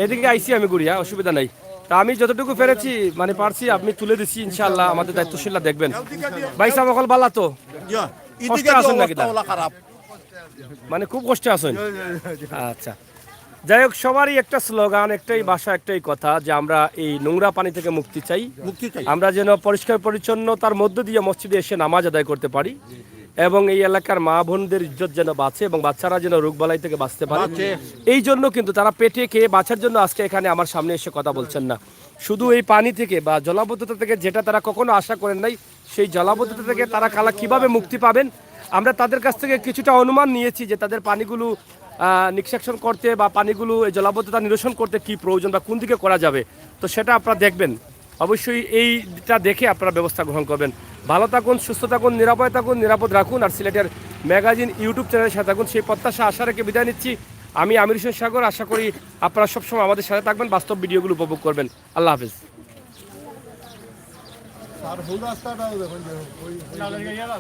এদিকে আইসি আমি গুড়িয়া, অসুবিধা নাই। তা আমি যতটুকু পেরেছি মানে পারছি আপনি তুলে দিচ্ছি, ইনশাআল্লাহ আমাদের দায়িত্বশীলরা দেখবেন। ভাই সাহেব অকল বালা তো কষ্ট আছেন নাকি? মানে খুব কষ্টে আছেন? আচ্ছা, যাই হোক, সবারই একটা স্লোগান, একটাই ভাষা, একটাই কথা যে আমরা এই নোংরা পানি থেকে মুক্তি চাই, আমরা যেন পরিষ্কার পরিচ্ছন্নতার মধ্য দিয়ে মসজিদে এসে নামাজ আদায় করতে পারি এবং এই এলাকার মা বোনদের ইজ্জত যেন বাঁচে এবং বাচ্চারা যেন রোগবালাই থেকে বাঁচতে পারে। এই জন্য কিন্তু তারা পেটে খেয়ে বাঁচার জন্য আজকে এখানে আমার সামনে এসে কথা বলছেন না, শুধু এই পানি থেকে বা জলাবদ্ধতা থেকে, যেটা তারা কখনো আশা করেন নাই, সেই জলাবদ্ধতা থেকে তারা কালা কিভাবে মুক্তি পাবেন। আমরা তাদের কাছ থেকে কিছুটা অনুমান নিয়েছি যে তাদের পানিগুলো নিষ্কাশন করতে বা পানিগুলো এই জলাবদ্ধতা নিরসন করতে কি প্রয়োজন বা কোন দিকে করা যাবে, তো সেটা আপনারা দেখবেন। অবশ্যই এইটা দেখে আপনারা ব্যবস্থা গ্রহণ করবেন। ভালো থাকুন, সুস্থ থাকুন, নিরাপদ থাকুন, নিরাপদ রাখুন, আর সিলেটের ম্যাগাজিন ইউটিউব চ্যানেলের সাথে থাকুন, সেই প্রত্যাশা আশা রেখে বিদায় নিচ্ছি। আমি আমির হোসেন সাগর, আশা করি আপনারা সবসময় আমাদের সাথে থাকবেন, বাস্তব ভিডিওগুলো উপভোগ করবেন। আল্লাহ হাফেজ।